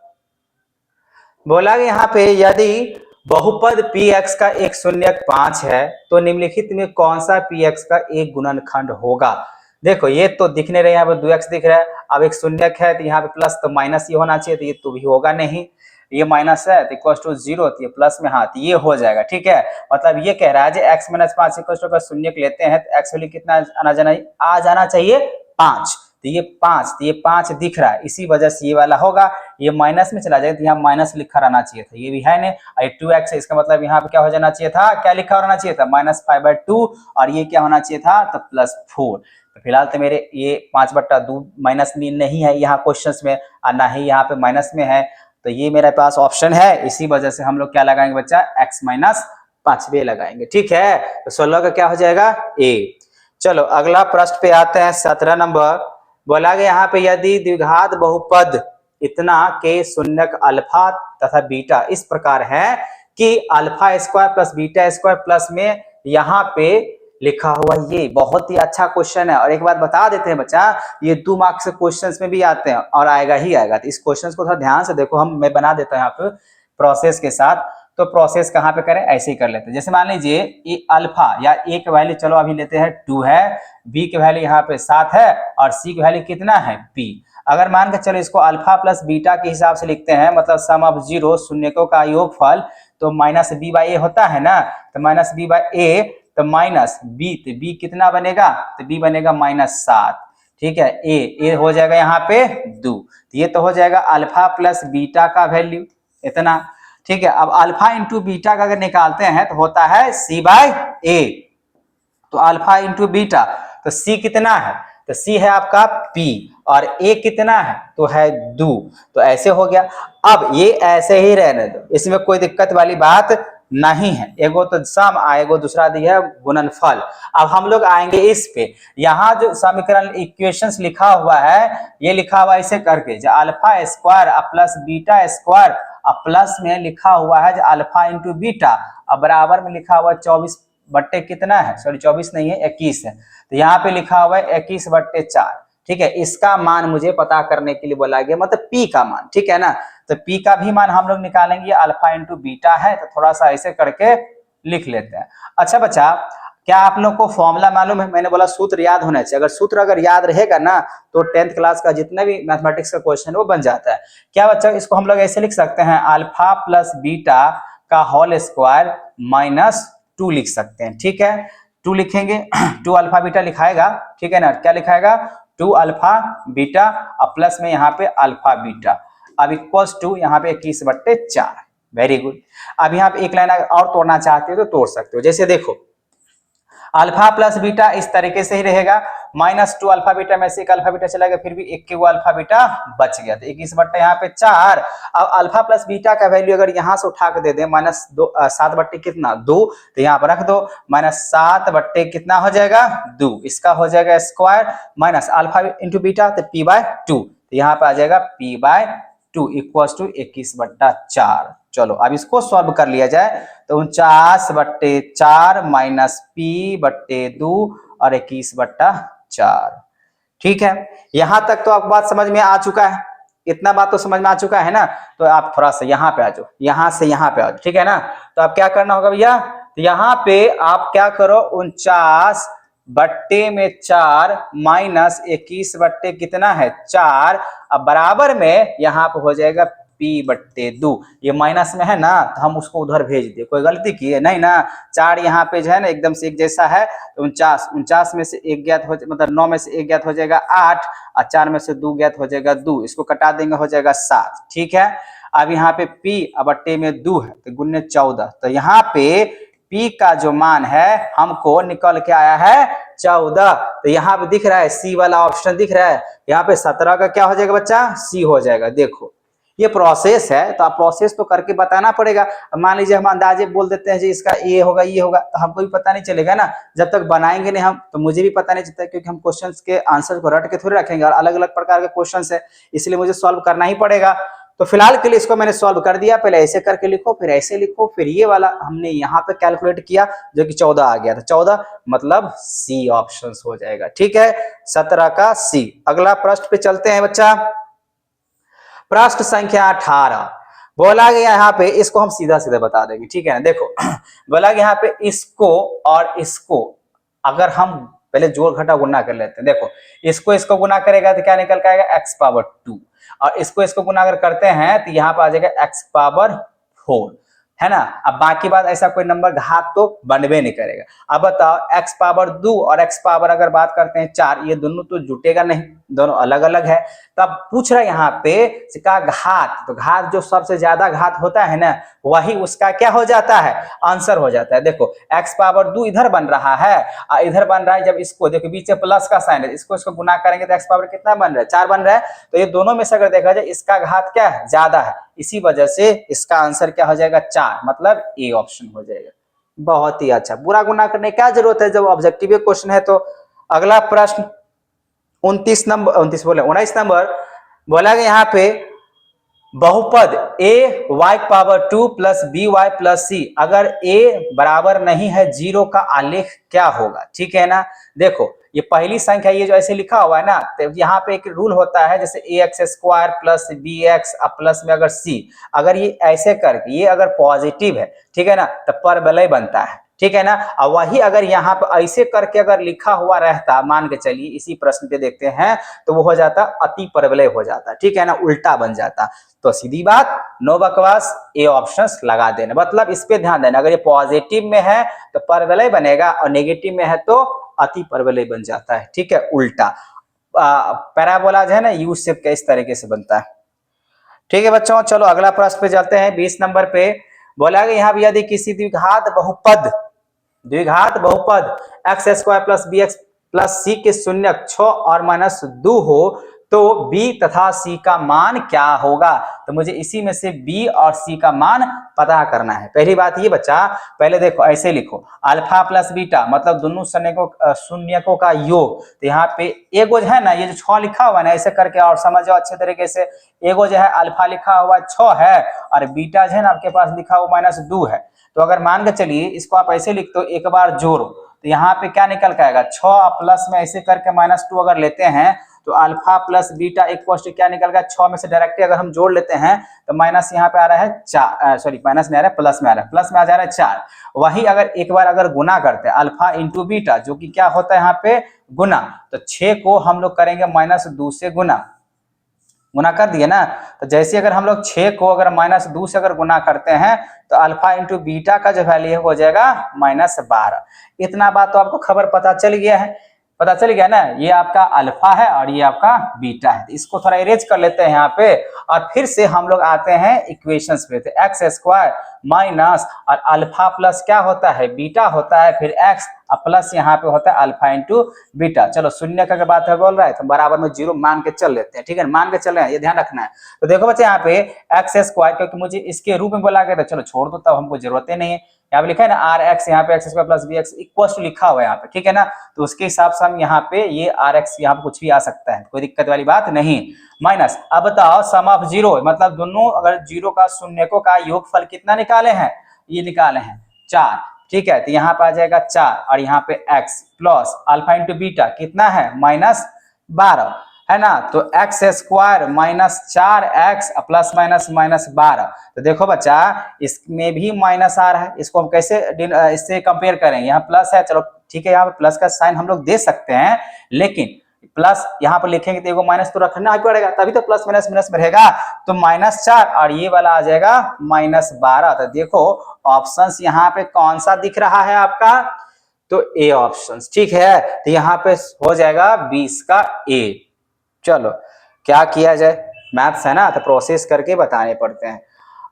बोला कि यहाँ पे यदि बहुपद px का एक शून्यक 5 है तो निम्नलिखित में कौन सा px का एक गुणनखंड होगा। देखो ये तो दिखने रहे यहाँ पे 2x दिख रहा है, अब एक शून्यक है तो यहाँ पे प्लस तो माइनस ये होना चाहिए, तो ये तो भी होगा नहीं, ये माइनस है तो इक्वल टू 0, तो ये प्लस में हाँ तो ये हो जाएगा, ठीक है। मतलब ये कह रहा है x - 5 इक्वल टू शून्यक लेते हैं तो x वैल्यू कितना आ जाना चाहिए 5, तो ये 5, तो ये 5 दिख रहा है, इसी वजह से ये वाला होगा। ये माइनस में चला जाएगा तो यहाँ माइनस लिखा रहना चाहिए था, ये भी है नहीं। और 2x है, इसका मतलब यहाँ पे क्या हो जाना चाहिए था, क्या लिखा रहना चाहिए था -5/2, और ये क्या होना चाहिए था तो +4। तो फिलहाल तो मेरे ये 5/2 माइनस नहीं है यहाँ क्वेश्चंस में, और ना ही यहाँ पे माइनस में है, तो ये मेरे पास ऑप्शन है, इसी वजह से हम लोग क्या लगाएंगे बच्चा x - 5 लगाएंगे, ठीक है। तो 16 का क्या हो जाएगा a। चलो अगला प्रश्न पे आते हैं 17 नंबर। बोला गया यहाँ पे यदि द्विघात बहुपद इतना के शून्यक अल्फा तथा बीटा इस प्रकार है कि alpha square plus beta square plus में यहाँ पे लिखा हुआ, ये बहुत ही अच्छा क्वेश्चन है। और एक बात बता देते हैं बच्चा, ये 2 मार्क्स के क्वेश्चंस में भी आते हैं और आएगा ही आएगा, तो इस क्वेश्चन को थोड़ा ध्यान से देखो, मैं बना देता हूँ यहाँ पे प्रोसेस के साथ। तो प्रोसेस कहाँ पे करें, ऐसे ही कर लेते हैं। जैसे मान लीजिए ये अल्फा या ए की वैल्यू चलो अभी लेते हैं 2 है, बी की वैल्यू यहाँ पे 7 है, और सी की वैल्यू कितना है p। अगर मान के चलो इसको अल्फा प्लस बीटा के हिसाब से लिखते हैं, मतलब सम ऑफ 0 शून्यकों का योगफल, तो -b/a होता है ना, तो -b/a तो -b, तो b कितना बनेगा, तो b बनेगा -7, ठीक है। a हो जाएगा यहाँ पे 2, तो ये तो हो जाएगा अल्फा प्लस बीटा का वैल्यू इतना, ठीक है। अब अल्फा इंटू बीटा का अगर निकालते हैं तो होता है c/a, तो अल्फा इंटू बीटा, तो c कितना है, तो c है आपका p, और a कितना है तो है 2, तो ऐसे हो गया। अब ये ऐसे ही रहने दो, इसमें कोई दिक्कत वाली बात नहीं है, एगो तो सम आएगो, दूसरा दी है गुणनफल। अब हम लोग आएंगे इस पे, यहाँ जो समीकरण इक्वेशंस लिखा हुआ है, ये लिखा हुआ ऐसे करके, जो alpha square plus beta square plus में लिखा हुआ है जो अल्फा इंटू बीटा, अब बराबर में लिखा हुआ 24 बट्टे कितना है, सॉरी 24 नहीं है 21 है, तो यहाँ पे लिखा हुआ है 21/4, ठीक है। इसका मान मुझे पता करने के लिए बोला गया, मतलब p का मान, ठीक है ना। तो p का भी मान हम लोग निकालेंगे, अल्फा इंटू बीटा है, तो थोड़ा सा ऐसे करके लिख लेते हैं। अच्छा बच्चा, क्या आप लोग को फॉर्मूला मालूम है, मैंने बोला सूत्र याद होना चाहिए, अगर सूत्र अगर याद रहेगा ना तो 10th क्लास का जितना भी मैथमेटिक्स का क्वेश्चन वो बन जाता है। क्या बच्चा, इसको हम लोग ऐसे लिख सकते हैं, अल्फा प्लस बीटा का होल स्क्वायर -2 लिख सकते हैं, ठीक है। 2 लिखेंगे 2 अल्फा बीटा लिखाएगा, ठीक है ना, क्या लिखाएगा 2 अल्फा बीटा, और प्लस में यहाँ पे अल्फा बीटा, अब इक्वल्स टू यहाँ पे 21/4। Very good. अब यहाँ पे एक लाइन और तोड़ना चाहते हो तो तोड़ सकते हो, जैसे देखो अल्फा प्लस बीटा इस तरीके से ही रहेगा, -2 अल्फा बीटा में से एक अल्फा बीटा चला गया, फिर भी एक वो अल्फा बीटा बच गया, तो 21 यहाँ पे 4। अब अल्फा प्लस बीटा का वैल्यू अगर यहाँ से उठा के दे दें -7 कितना 2, तो यहाँ पर रख दो, -7 कितना हो जाएगा 2, इसका हो जाएगा square minus alpha into beta, तो p/2, तो यहाँ पे आ जाएगा p/2 इक्वल्स टू 21/4। चलो अब इसको सॉल्व कर लिया जाए, तो 49/4 -p/2 और 21/4, ठीक है, यहां तक तो आपको बात समझ में आ चुका है, इतना बात तो समझ में आ चुका है ना। तो आप थोड़ा सा यहाँ पे आ जाओ, यहाँ से यहाँ पे आ जाओ, ठीक है ना। तो आप क्या करना होगा भैया, तो यहाँ पे आप क्या करो, 49/4 माइनस 21 कितना है 4, अब बराबर में यहाँ पे हो जाएगा p/2। ये माइनस में है ना, तो हम उसको उधर भेज दिए, कोई गलती की है नहीं ना। 4 यहाँ पे जो है ना एकदम से एक जैसा है, तो 49 में से एक ज्ञात हो, मतलब 9 में से एक ज्ञात हो जाएगा 8, और 4 में से 2 ज्ञात हो जाएगा 2, इसको कटा देंगे हो जाएगा 7, ठीक है। अब यहाँ पे p/2 में 2 है तो गुने 14, तो यहाँ पे p का जो मान है हमको निकल के आया है 14। तो यहाँ पे दिख रहा है सी वाला ऑप्शन दिख रहा है, यहाँ पे 17 का क्या हो जाएगा बच्चा, सी हो जाएगा। देखो ये प्रोसेस है, तो आप प्रोसेस तो करके बताना पड़ेगा। मान लीजिए हम अंदाजे बोल देते हैं जी इसका ये होगा ये होगा, तो हमको भी पता नहीं चलेगा ना, जब तक बनाएंगे नहीं हम, तो मुझे भी पता नहीं चलता, क्योंकि हम क्वेश्चंस के आंसर को रट के थोड़ी रखेंगे, और अलग अलग प्रकार के क्वेश्चंस है, इसलिए मुझे सॉल्व करना ही पड़ेगा। तो फिलहाल के लिए इसको मैंने सॉल्व कर दिया, पहले ऐसे करके लिखो, फिर ऐसे लिखो, फिर ये वाला हमने यहाँ पे कैलकुलेट किया जो कि 14 आ गया था, 14 मतलब सी ऑप्शन हो जाएगा, ठीक है, 17 का सी। अगला प्रश्न पे चलते हैं बच्चा, प्रश्न संख्या 18। बोला गया यहाँ पे, इसको हम सीधा सीधा बता देंगे, ठीक है ना। देखो बोला गया यहाँ पे इसको और इसको अगर हम पहले जोड़ घटा गुना कर लेते हैं। देखो इसको गुना करेगा तो क्या निकल के आएगा x⁻2, और इसको गुना अगर करते हैं तो यहाँ पे आ जाएगा x⁻4, है ना। अब बाकी बात ऐसा कोई नंबर घात तो बनबे नहीं करेगा। अब बताओ x⁻2 और x पावर अगर बात करते हैं 4, ये दोनों तो जुटेगा नहीं, दोनों अलग अलग है। तब पूछ रहा है यहाँ पे का घात, तो घात जो सबसे ज्यादा घात होता है ना, वही उसका क्या हो जाता है, आंसर हो जाता है। देखो x⁻2 इधर बन रहा है और इधर बन रहा है, जब इसको देखो बीच में प्लस का साइन है, इसको गुना करेंगे तो x पावर कितना बन रहा है 4 बन रहा है, तो ये दोनों में से अगर देखा जाए इसका घात क्या है ज्यादा है, इसी वजह से इसका आंसर क्या हो जाएगा 4, मतलब ए ऑप्शन हो जाएगा। बहुत ही अच्छा, बुरा गुना करने की क्या जरूरत है जब ऑब्जेक्टिव क्वेश्चन है। तो अगला प्रश्न 29 नंबर बोला गया यहाँ पे बहुपद a(y⁻2 + b(y + c) अगर a बराबर नहीं है 0 का आलेख क्या होगा, ठीक है ना। देखो ये पहली संख्या, ये जो ऐसे लिखा हुआ है ना, तो यहाँ पे एक रूल होता है, जैसे ax² + bx प्लस में अगर c, अगर ये ऐसे करके ये अगर पॉजिटिव है, ठीक है ना, तो परवलय बनता है, ठीक है ना। और वही अगर यहाँ पे ऐसे करके अगर लिखा हुआ रहता, मान के चलिए इसी प्रश्न पे देखते हैं, तो वो हो जाता अति परवलय हो जाता, ठीक है ना, उल्टा बन जाता। तो सीधी बात, नो बकवास, ए ऑप्शन लगा देना, मतलब इस पे ध्यान देना, अगर ये पॉजिटिव में है तो परवलय बनेगा, और नेगेटिव में है तो अति परवलय बन जाता है, ठीक है, उल्टा। पैराबोला जो है ना यू शेप के इस तरीके से बनता है, ठीक है बच्चों। चलो अगला प्रश्न पे चलते हैं, 20 नंबर पे बोला गया यहाँ भी, यदि किसी द्विघात बहुपद x² + bx + c के शून्यक 6 और -2 हो तो b तथा c का मान क्या होगा। तो मुझे इसी में से b और c का मान पता करना है। पहली बात ये बच्चा, पहले देखो ऐसे लिखो, अल्फा प्लस बीटा मतलब दोनों शून्यकों का योग। तो यहाँ पे एगो जो है ना, ये जो 6 लिखा हुआ है ना, ऐसे करके और समझ जाओ अच्छे तरीके से। एगो जो है अल्फा लिखा हुआ 6 है, और बीटा जो है ना आपके पास लिखा हुआ -2 है। तो अगर मान के चलिए इसको आप ऐसे लिख दो, एक बार जोड़ो, तो यहाँ पे क्या निकल के आएगा 6 प्लस में ऐसे करके -2 अगर लेते हैं, तो alpha plus beta equal to क्या निकल गया, 6 में से डायरेक्टली अगर हम जोड़ लेते हैं तो माइनस यहाँ पे आ रहा है 4, सॉरी माइनस नहीं आ रहा है, प्लस में आ रहा है, प्लस में आ जा रहा है 4। वही अगर एक बार अगर गुना करते हैं अल्फा इंटू बीटा, जो कि क्या होता है यहाँ पे गुना, तो 6 को हम लोग करेंगे -2 से गुना कर दिए ना। तो जैसे अगर हम लोग 6 को अगर -2 से अगर गुना करते हैं तो अल्फा इंटू बीटा का जो वैल्यू हो जाएगा -12। इतना बात तो आपको खबर पता चल गया है, पता चल गया ना, ये आपका अल्फा है और ये आपका बीटा है। इसको थोड़ा इरेज कर लेते हैं यहाँ पे, और फिर से हम लोग आते हैं इक्वेशंस पे। तो x² माइनस और अल्फा प्लस क्या होता है बीटा होता है, फिर x प्लस यहाँ पे होता है अल्फा इंटू बीटा। चलो शून्य का बात है बोल रहा है तो बराबर में 0 मान के चल लेते हैं, ठीक है, मान के चल रहे हैं, ये ध्यान रखना है। तो देखो बच्चे यहाँ पे x², क्योंकि मुझे इसके रूप में बोला गया था, चलो छोड़ दो, तब हमको जरूरत ही नहीं है। यहाँ पे लिखा है ना rx, यहाँ पे x² + bx इक्वल टू लिखा हुआ है यहाँ पे, ठीक है ना। तो उसके हिसाब से हम यहाँ पे ये rx यहाँ पे कुछ भी आ सकता है, कोई दिक्कत वाली बात नहीं। माइनस, अब बताओ सम ऑफ 0 मतलब दोनों अगर 0 का शून्यकों का योगफल कितना निकाले हैं, ये निकाले हैं 4, ठीक है। तो यहाँ पे आ जाएगा 4 और यहाँ पे x plus alpha into beta कितना है 12 है ना। तो x square minus 4x plus minus minus 12। तो देखो बच्चा इसमें भी माइनस आ रहा है, इसको हम कैसे इससे कंपेयर करेंगे। यहाँ प्लस है, चलो ठीक है, यहाँ पे प्लस का साइन हम लोग दे सकते हैं, लेकिन प्लस यहाँ पर लिखेंगे तो एगो माइनस तो रखना ही पड़ेगा, तभी तो प्लस माइनस माइनस में रहेगा। तो -4 और ये वाला आ जाएगा -12। तो देखो ऑप्शंस यहाँ पे कौन सा दिख रहा है आपका, तो ए ऑप्शन, ठीक है। तो यहाँ पे हो जाएगा 20 का ए। चलो क्या किया जाए, मैथ्स है ना तो प्रोसेस करके बताने पड़ते हैं।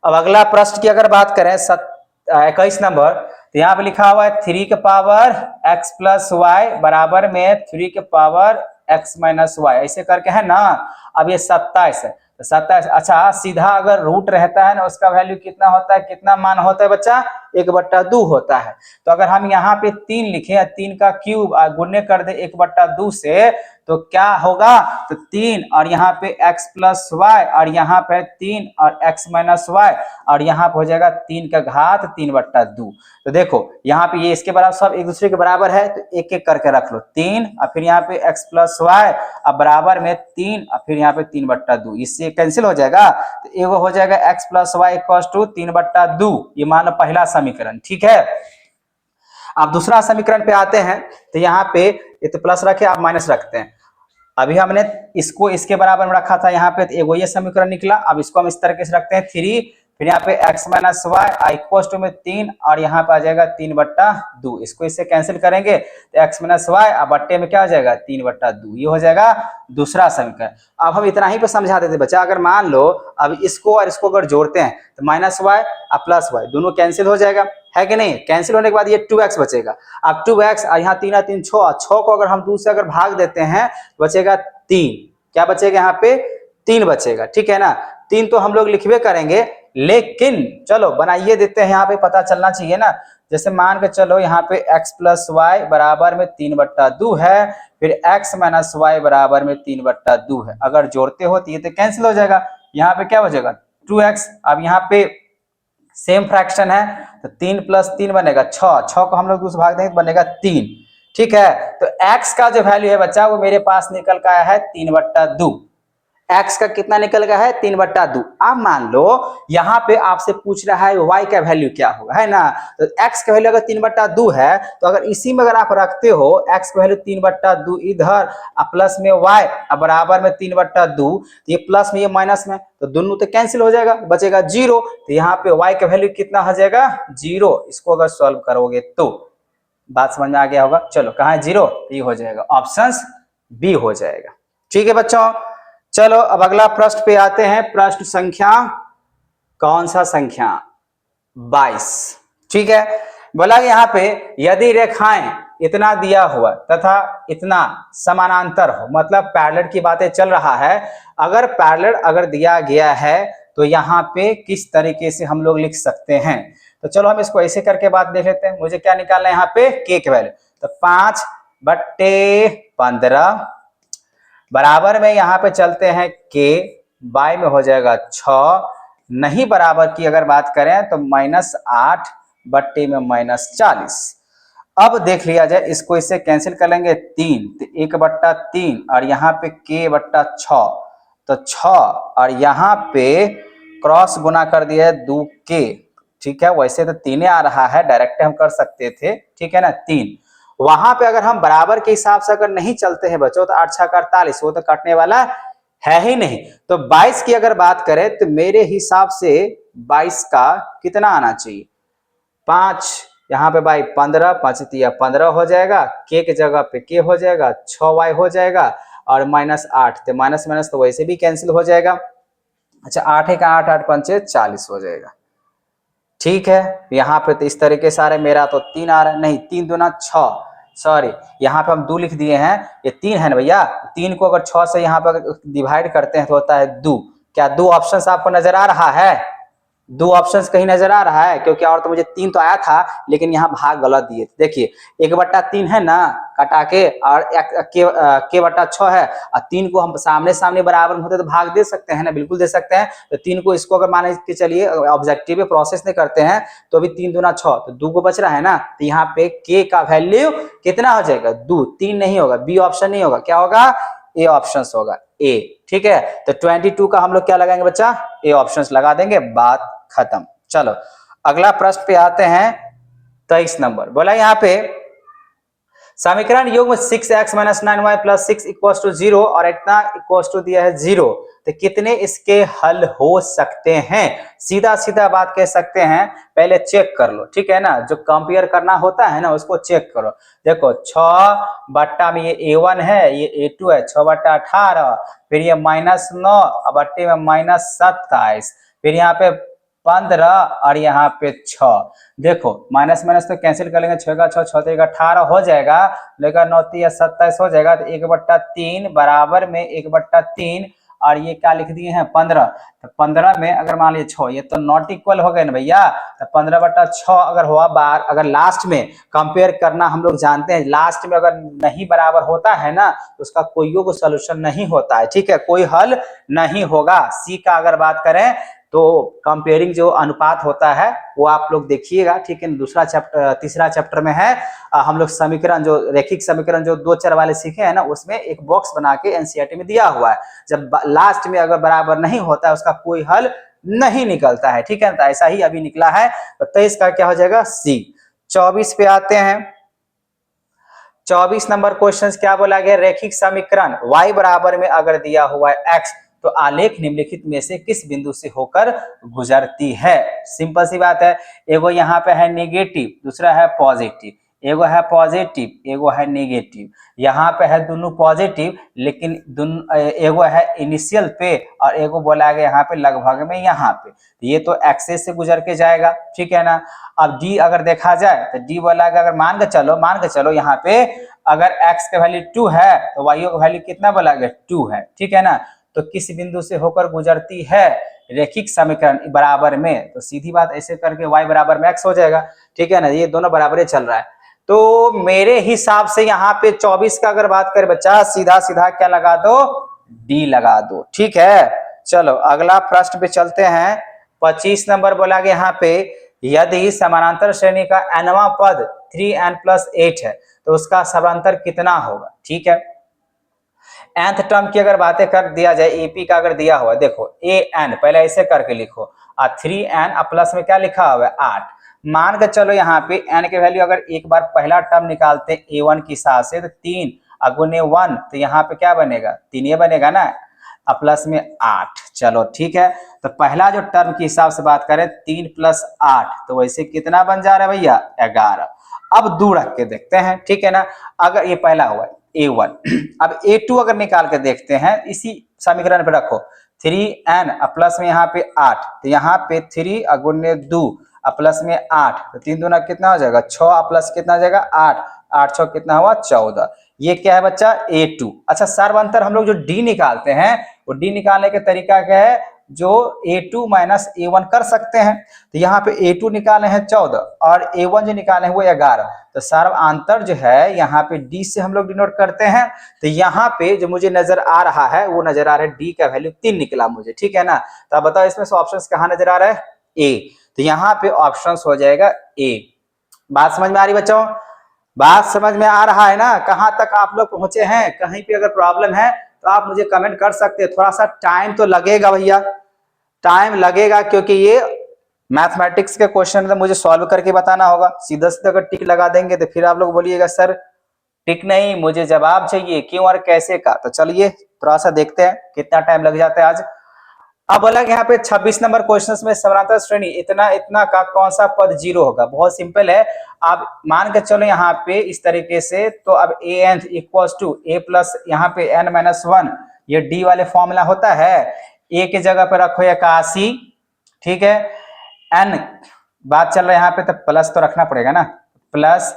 अब अगला प्रश्न की अगर बात करें 21 नंबर, तो यहाँ पे लिखा हुआ है 3 के पावर x प्लस वाई बराबर में 3 के पावर x माइनस वाई, ऐसे करके है ना। अब ये 27 है, तो 27, अच्छा सीधा अगर रूट रहता है ना उसका वैल्यू कितना होता है, कितना मान होता है बच्चा, 1/2 होता है। तो अगर हम यहाँ पे 3 लिखे, 3 का क्यूब गुणे कर दे 1/2 से, तो क्या होगा, तो 3 और यहाँ पे x प्लस वाई और यहाँ पे 3 और x माइनस वाई और यहाँ पे हो जाएगा 3 का घात 3/2। तो देखो यहाँ पे ये इसके बराबर सब एक दूसरे के बराबर है, तो एक एक करके रख लो, 3 और फिर यहाँ पे x प्लस वाई अब बराबर में 3 और फिर यहाँ पे 3/2, इससे कैंसिल हो जाएगा। तो एगो हो जाएगा x plus Y equal to 3/2, ये मान लो पहला समीकरण, ठीक है। अब दूसरा समीकरण पे आते हैं, तो यहाँ पे ये तो प्लस रखे, आप माइनस रखते हैं। अभी हमने इसको इसके बराबर में रखा था यहाँ पे, तो एगो ये समीकरण निकला। अब इसको हम इस तरीके से रखते हैं 3, फिर यहाँ पे x minus Y equal to में 3 और यहाँ पे आ जाएगा 3/2, इसको इससे कैंसिल करेंगे तो x माइनस वाई अब बट्टे में क्या हो जाएगा 3/2, ये हो जाएगा दूसरा समीकरण। अब हम इतना ही पे समझा देते बच्चा, अगर मान लो अब इसको और इसको अगर जोड़ते हैं तो माइनस वाई और प्लस वाई दोनों कैंसिल हो जाएगा, है कि नहीं। कैंसिल होने के बाद ये 2x बचेगा। अब 2x और यहाँ 3 3 6 को अगर हम 2 से अगर भाग देते हैं बचेगा 3, क्या बचेगा यहाँ पे 3 बचेगा, ठीक है ना। 3 तो हम लोग लिखबे करेंगे, लेकिन चलो बनाइए देते हैं, यहाँ पे पता चलना चाहिए ना। जैसे मान के चलो यहाँ पे x प्लस वाई बराबर में 3/2 है, फिर x माइनस वाई बराबर में 3/2 है। अगर जोड़ते हो तो ये तो कैंसिल हो जाएगा, यहाँ पे क्या बचेगा 2x। अब यहाँ पे सेम फ्रैक्शन है, तो 3 + 3 बनेगा 6 को हम लोग दूसरे भाग देंगे तो बनेगा 3, ठीक है। तो x का जो वैल्यू है बच्चा वो मेरे पास निकल का आया है 3/2। x का कितना निकल गया है 3/2। अब मान लो यहाँ पे आपसे पूछ रहा है y का वैल्यू क्या होगा, है ना। तो x का वैल्यू अगर 3/2 है, तो अगर इसी में अगर आप रखते हो x का वैल्यू 3/2 इधर प्लस में y बराबर में 3/2, ये प्लस में ये माइनस में, तो दोनों तो कैंसिल हो जाएगा, बचेगा 0। तो यहाँ पे y का वैल्यू कितना हो जाएगा 0। इसको अगर सॉल्व करोगे तो बात समझ में आ गया होगा। चलो कहाँ है 0, ये हो जाएगा ऑप्शन बी हो जाएगा, ठीक है बच्चों। चलो अब अगला प्रश्न पे आते हैं, प्रश्न संख्या कौन सा संख्या 22, ठीक है। बोला यहाँ पे यदि रेखाएं इतना दिया हुआ तथा इतना समानांतर हो, मतलब पैरेलल की बातें चल रहा है। अगर पैरेलल अगर दिया गया है तो यहाँ पे किस तरीके से हम लोग लिख सकते हैं, तो चलो हम इसको ऐसे करके बात देख लेते हैं। मुझे क्या निकालना है यहाँ पे के वैल्यू, तो 5/15 बराबर में यहाँ पे चलते हैं के, बाय में हो जाएगा 6, नहीं बराबर की अगर बात करें तो -8 बट्टे में -40। अब देख लिया जाए, इसको इससे कैंसिल कर लेंगे 3, तो 1/3 और यहाँ पे k/6, तो 6 और यहाँ पे क्रॉस गुना कर दिया है 2k, ठीक है। वैसे तो 3 आ रहा है, डायरेक्ट हम कर सकते थे, ठीक है ना 3। वहां पे अगर हम बराबर के हिसाब से अगर नहीं चलते हैं बच्चों, तो 8 6 48, वो तो कटने वाला है ही नहीं। तो 22 की अगर बात करें तो मेरे हिसाब से 22 का कितना आना चाहिए 5, यहाँ पे बाई 15, 5 × 15 हो जाएगा, के की जगह पे के हो जाएगा, 6y हो जाएगा और -8, तो माइनस माइनस तो वैसे भी कैंसिल हो जाएगा। अच्छा 8 × 8 8 5 40 हो जाएगा, ठीक है। यहाँ पे तो इस तरीके से आ रहा है, मेरा तो 3 आ रहा है, नहीं 3 दूना 6, सॉरी यहाँ पे हम 2 लिख दिए हैं, ये 3 है ना भैया। 3 को अगर 6 से यहाँ पर डिवाइड करते हैं तो होता है 2। क्या 2 ऑप्शंस आपको नजर आ रहा है, 2 ऑप्शंस कहीं नजर आ रहा है, क्योंकि और तो मुझे 3 तो आया था, लेकिन यहाँ भाग गलत दिए। देखिए 1/3 है ना कटा के, और k/6 है, और 3 को हम सामने सामने बराबर में होते तो भाग दे सकते हैं ना, बिल्कुल दे सकते हैं। तो 3 को इसको अगर मान के चलिए ऑब्जेक्टिव प्रोसेस नहीं करते हैं तो अभी 3 दूना 6, तो 2 को बच रहा है ना, तो यहाँ पे k का वैल्यू कितना हो जाएगा 2, 3 नहीं होगा, बी ऑप्शन नहीं होगा, क्या होगा ए ऑप्शन होगा ए। ठीक है, तो 22 का हम लोग क्या लगाएंगे बच्चा, ए ऑप्शन लगा देंगे, बात खत्म। चलो अगला प्रश्न पे आते हैं, 23 नंबर बोला यहाँ पे समीकरण युग्म 6x - 9y + 6 = 0 और इतना इक्वल टू दिया है 0, तो कितने इसके हल हो सकते हैं। सीधा सीधा बात कह सकते हैं, पहले चेक कर लो, ठीक है ना, जो कंपेयर करना होता है ना उसको चेक करो। देखो 6 बट्टा में ये a1 है, ये a2 है, 6 बट्टा 18, फिर ये -9 बट्टे में -27, फिर यहाँ पे 15 और यहाँ पे 6। देखो माइनस माइनस तो कैंसिल कर लेंगे, 6 का 6, 6 3 18 हो जाएगा, लेकिन 9 3 27 हो जाएगा, तो 1/3 बराबर में 1/3 और ये क्या लिख दिए हैं 15। तो 15 में अगर मान लीजिए 6, ये तो नॉट इक्वल हो गए ना भैया, तो 15/6 अगर हुआ बार, अगर लास्ट में कंपेयर करना हम लोग जानते हैं, लास्ट में अगर नहीं बराबर होता है ना तो उसका कोई सोल्यूशन नहीं होता है, ठीक है, कोई हल नहीं होगा। सी का अगर बात करें तो कंपेयरिंग जो अनुपात होता है वो आप लोग देखिएगा, ठीक है, दूसरा चैप्टर तीसरा चैप्टर में है हम लोग समीकरण, जो रेखिक समीकरण जो 2 चर वाले सीखे हैं ना, उसमें एक बॉक्स बना के एनसीईआरटी में दिया हुआ है, जब लास्ट में अगर बराबर नहीं होता है उसका कोई हल नहीं निकलता है, ठीक है, तो ऐसा ही अभी निकला है। तो 23 का क्या हो जाएगा सी। 24 पे आते हैं, 24 नंबर क्वेश्चन क्या बोला गया, रेखिक समीकरण y बराबर में अगर दिया हुआ है x तो आलेख निम्नलिखित में से किस बिंदु से होकर गुजरती है। सिंपल सी बात है, एगो यहाँ पे है नेगेटिव, दूसरा है पॉजिटिव, एगो है पॉजिटिव एगो है नेगेटिव, यहाँ पे है दोनों पॉजिटिव, लेकिन दोनों एगो है इनिशियल पे और एगो बोला गया यहाँ पे लगभग में यहाँ पे, ये तो एक्सेस से गुजर के जाएगा, ठीक है ना। अब डी अगर देखा जाए तो डी बोला गया, अगर मान के चलो यहाँ पे अगर x का वैल्यू 2 है तो y का वैल्यू कितना बोला गया 2 है, ठीक है ना। तो किस बिंदु से होकर गुजरती है रेखिक समीकरण बराबर में, तो सीधी बात ऐसे करके y बराबर में x हो जाएगा, ठीक है ना, ये दोनों बराबर चल रहा है। तो मेरे हिसाब से यहाँ पे 24 का अगर बात करें बच्चा, सीधा सीधा क्या लगा दो, डी लगा दो, ठीक है। चलो अगला प्रश्न पे चलते हैं, 25 नंबर बोला गया यहाँ पे यदि समानांतर श्रेणी का nवां पद 3n + 8 है तो उसका समांतर कितना होगा, ठीक है। nth टर्म की अगर बातें कर दिया जाए, एपी का अगर दिया हुआ, देखो an पहले ऐसे करके लिखो और 3n प्लस में क्या लिखा हुआ है 8, मान के चलो यहाँ पे n के वैल्यू अगर एक बार पहला टर्म निकालते हैं a1 की साथ से, तो 3 अगुने 1, तो यहाँ पे क्या बनेगा 3 ये बनेगा ना, प्लस में 8। चलो ठीक है, तो पहला जो टर्म के हिसाब से बात करें 3 + 8, तो वैसे कितना बन जा रहा है भैया 11। अब दो रख के देखते हैं, ठीक है ना, अगर ये पहला हुआ a1 अब a2 अगर निकाल के देखते हैं, इसी समीकरण पे रखो 3n प्लस में यहाँ पे 8, तो यहाँ पे 3 अगुने 2 प्लस में 8, तो 3 दूना कितना हो जाएगा 6 प्लस कितना हो जाएगा 8, 8 6 कितना हुआ 14। ये क्या है बच्चा a2। अच्छा सर्वांतर हम लोग जो d निकालते हैं वो d निकालने के तरीका क्या है, जो a2 - a1 कर सकते हैं, तो यहाँ पे a2 निकाले हैं 14 और a1 जो निकाले हैं वो 11, तो सर्वांतर जो है यहाँ पे d से हम लोग डिनोट करते हैं। तो यहाँ पे जो मुझे नजर आ रहा है वो नजर आ रहा है d का वैल्यू 3 निकला मुझे, ठीक है ना। तो अब बताओ इसमें से ऑप्शंस कहाँ नजर आ रहा है a, तो यहाँ पे ऑप्शंस हो जाएगा a। बात समझ में आ रही बच्चों, बात समझ में आ रहा है ना, कहाँ तक आप लोग पहुंचे हैं, कहीं पे अगर प्रॉब्लम है तो आप मुझे कमेंट कर सकते हैं। थोड़ा सा टाइम तो लगेगा भैया, टाइम लगेगा, क्योंकि ये मैथमेटिक्स के क्वेश्चन तो मुझे सॉल्व करके बताना होगा। सीधा सीधा अगर टिक लगा देंगे तो फिर आप लोग बोलिएगा सर टिक नहीं, मुझे जवाब चाहिए क्यों और कैसे का। तो चलिए थोड़ा सा देखते हैं कितना टाइम लग जाता है आज। अब अलग यहाँ पे 26 नंबर क्वेश्चन में समानांतर श्रेणी इतना इतना का कौन सा पद 0 होगा। बहुत सिंपल है, आप मान के चलो यहाँ पे इस तरीके से, तो अब an equals to a plus यहाँ पे n - 1, ये d वाले फॉर्मूला होता है, a के जगह पे रखो 81, ठीक है, n बात चल रहा है यहाँ पे तो प्लस तो रखना पड़ेगा ना, प्लस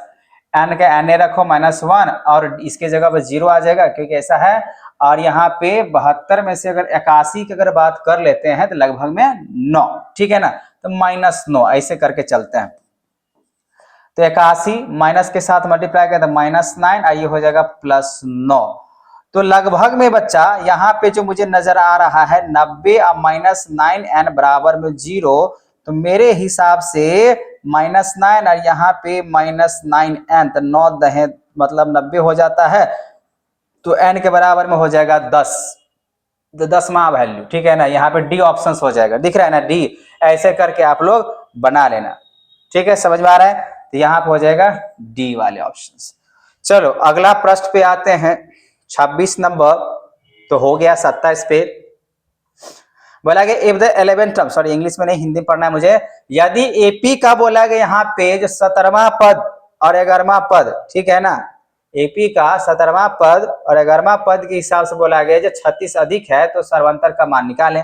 n का na रखो -1 और इसके जगह पर 0 आ जाएगा क्योंकि ऐसा है। और यहाँ पे 72 में से अगर 81 की अगर बात कर लेते हैं तो लगभग में 9, ठीक है ना, तो -9 ऐसे करके चलते हैं। तो 81 माइनस के साथ मल्टीप्लाई करें तो -9 और ये हो जाएगा +9। तो लगभग में बच्चा यहाँ पे जो मुझे नजर आ रहा है 90 और -9n बराबर में 0, तो मेरे हिसाब से -9 और यहाँ पे -9n, तो 9 दहे मतलब 90 हो जाता है। तो n के बराबर में हो जाएगा 10, तो 10वां वैल्यू, ठीक है ना। यहाँ पे डी ऑप्शन हो जाएगा, दिख रहा है ना डी, ऐसे करके आप लोग बना लेना, ठीक है, समझ में आ रहा है। तो यहाँ पे हो जाएगा डी वाले ऑप्शन। चलो अगला प्रश्न पे आते हैं, 26 नंबर, तो हो गया 27 पे। बोला गया if the 11 term, sorry English में नहीं हिंदी में पढ़ना है मुझे, यदि एपी का बोला गया यहाँ पे जो 17वां पद और 11वां पद, ठीक है ना, एपी का 17वां पद और 11वां पद के हिसाब से बोला गया जो 36 अधिक है तो सर्वांतर का मान निकालें।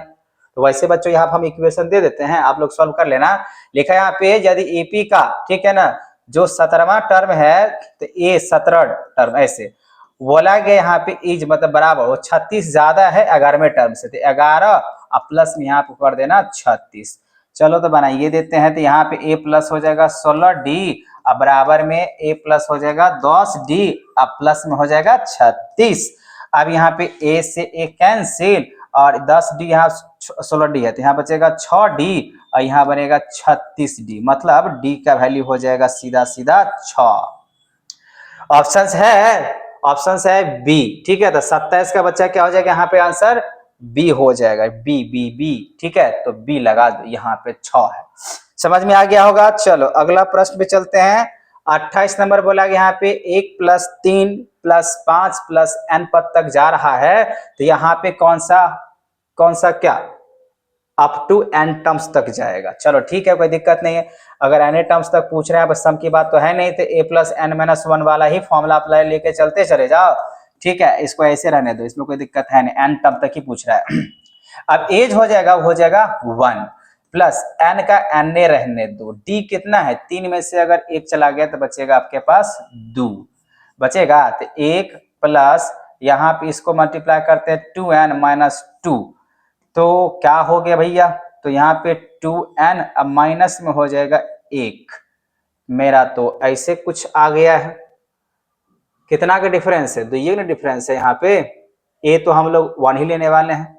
तो वैसे बच्चों यहाँ हम इक्वेशन दे देते हैं, आप लोग सॉल्व कर लेना। लिखा यहाँ पे यदि एपी का, ठीक है ना, जो 17वां टर्म है तो ए 17 टर्म, ऐसे बोला गया यहाँ पे इज मतलब बराबर हो 36 ज्यादा है 11वें टर्म से, तो 11 और प्लस में यहाँ पे कर देना 36। चलो तो बनाइए देते हैं, तो यहाँ पे a प्लस हो जाएगा 16d और बराबर में a प्लस हो जाएगा 10d और प्लस में हो जाएगा 36। अब यहाँ पे a से a कैंसिल और 10d यहाँ 16d है तो यहाँ बचेगा 6d और यहाँ बनेगा 36d, मतलब d का वैल्यू हो जाएगा सीधा सीधा 6। ऑप्शन है बी, ठीक है। तो 27 का बच्चा क्या हो जाएगा यहाँ पे आंसर बी हो जाएगा, बी बी बी, ठीक है। तो बी लगा दो, यहाँ पे 6 है, समझ में आ गया होगा। चलो अगला प्रश्न पे चलते हैं। 28 नंबर बोला गया यहाँ पे 1 + 3 + 5 + n पद तक जा रहा है, तो यहाँ पे कौन सा क्या अप टू n टर्म्स तक जाएगा। चलो ठीक है, कोई दिक्कत नहीं है। अगर n टर्म्स तक पूछ रहे हैं, बस सम की बात तो है नहीं, तो a + n - 1 वाला ही फॉर्मूला अप्लाई लेके चलते चले जाओ, ठीक है। इसको ऐसे रहने दो, इसमें कोई दिक्कत है नहीं, n टर्म तक ही पूछ रहा है। अब एज हो जाएगा 1 प्लस n का n रहने दो, d कितना है 3 में से अगर 1 चला गया तो बचेगा आपके पास 2 बचेगा, तो 1 प्लस यहाँ पे इसको मल्टीप्लाई करते हैं 2n - 2, तो क्या हो गया भैया, तो यहाँ पे 2n अब माइनस में हो जाएगा 1, मेरा तो ऐसे कुछ आ गया है। कितना का डिफरेंस है, 2 का डिफरेंस है यहाँ पे, ए तो हम लोग 1 ही लेने वाले हैं,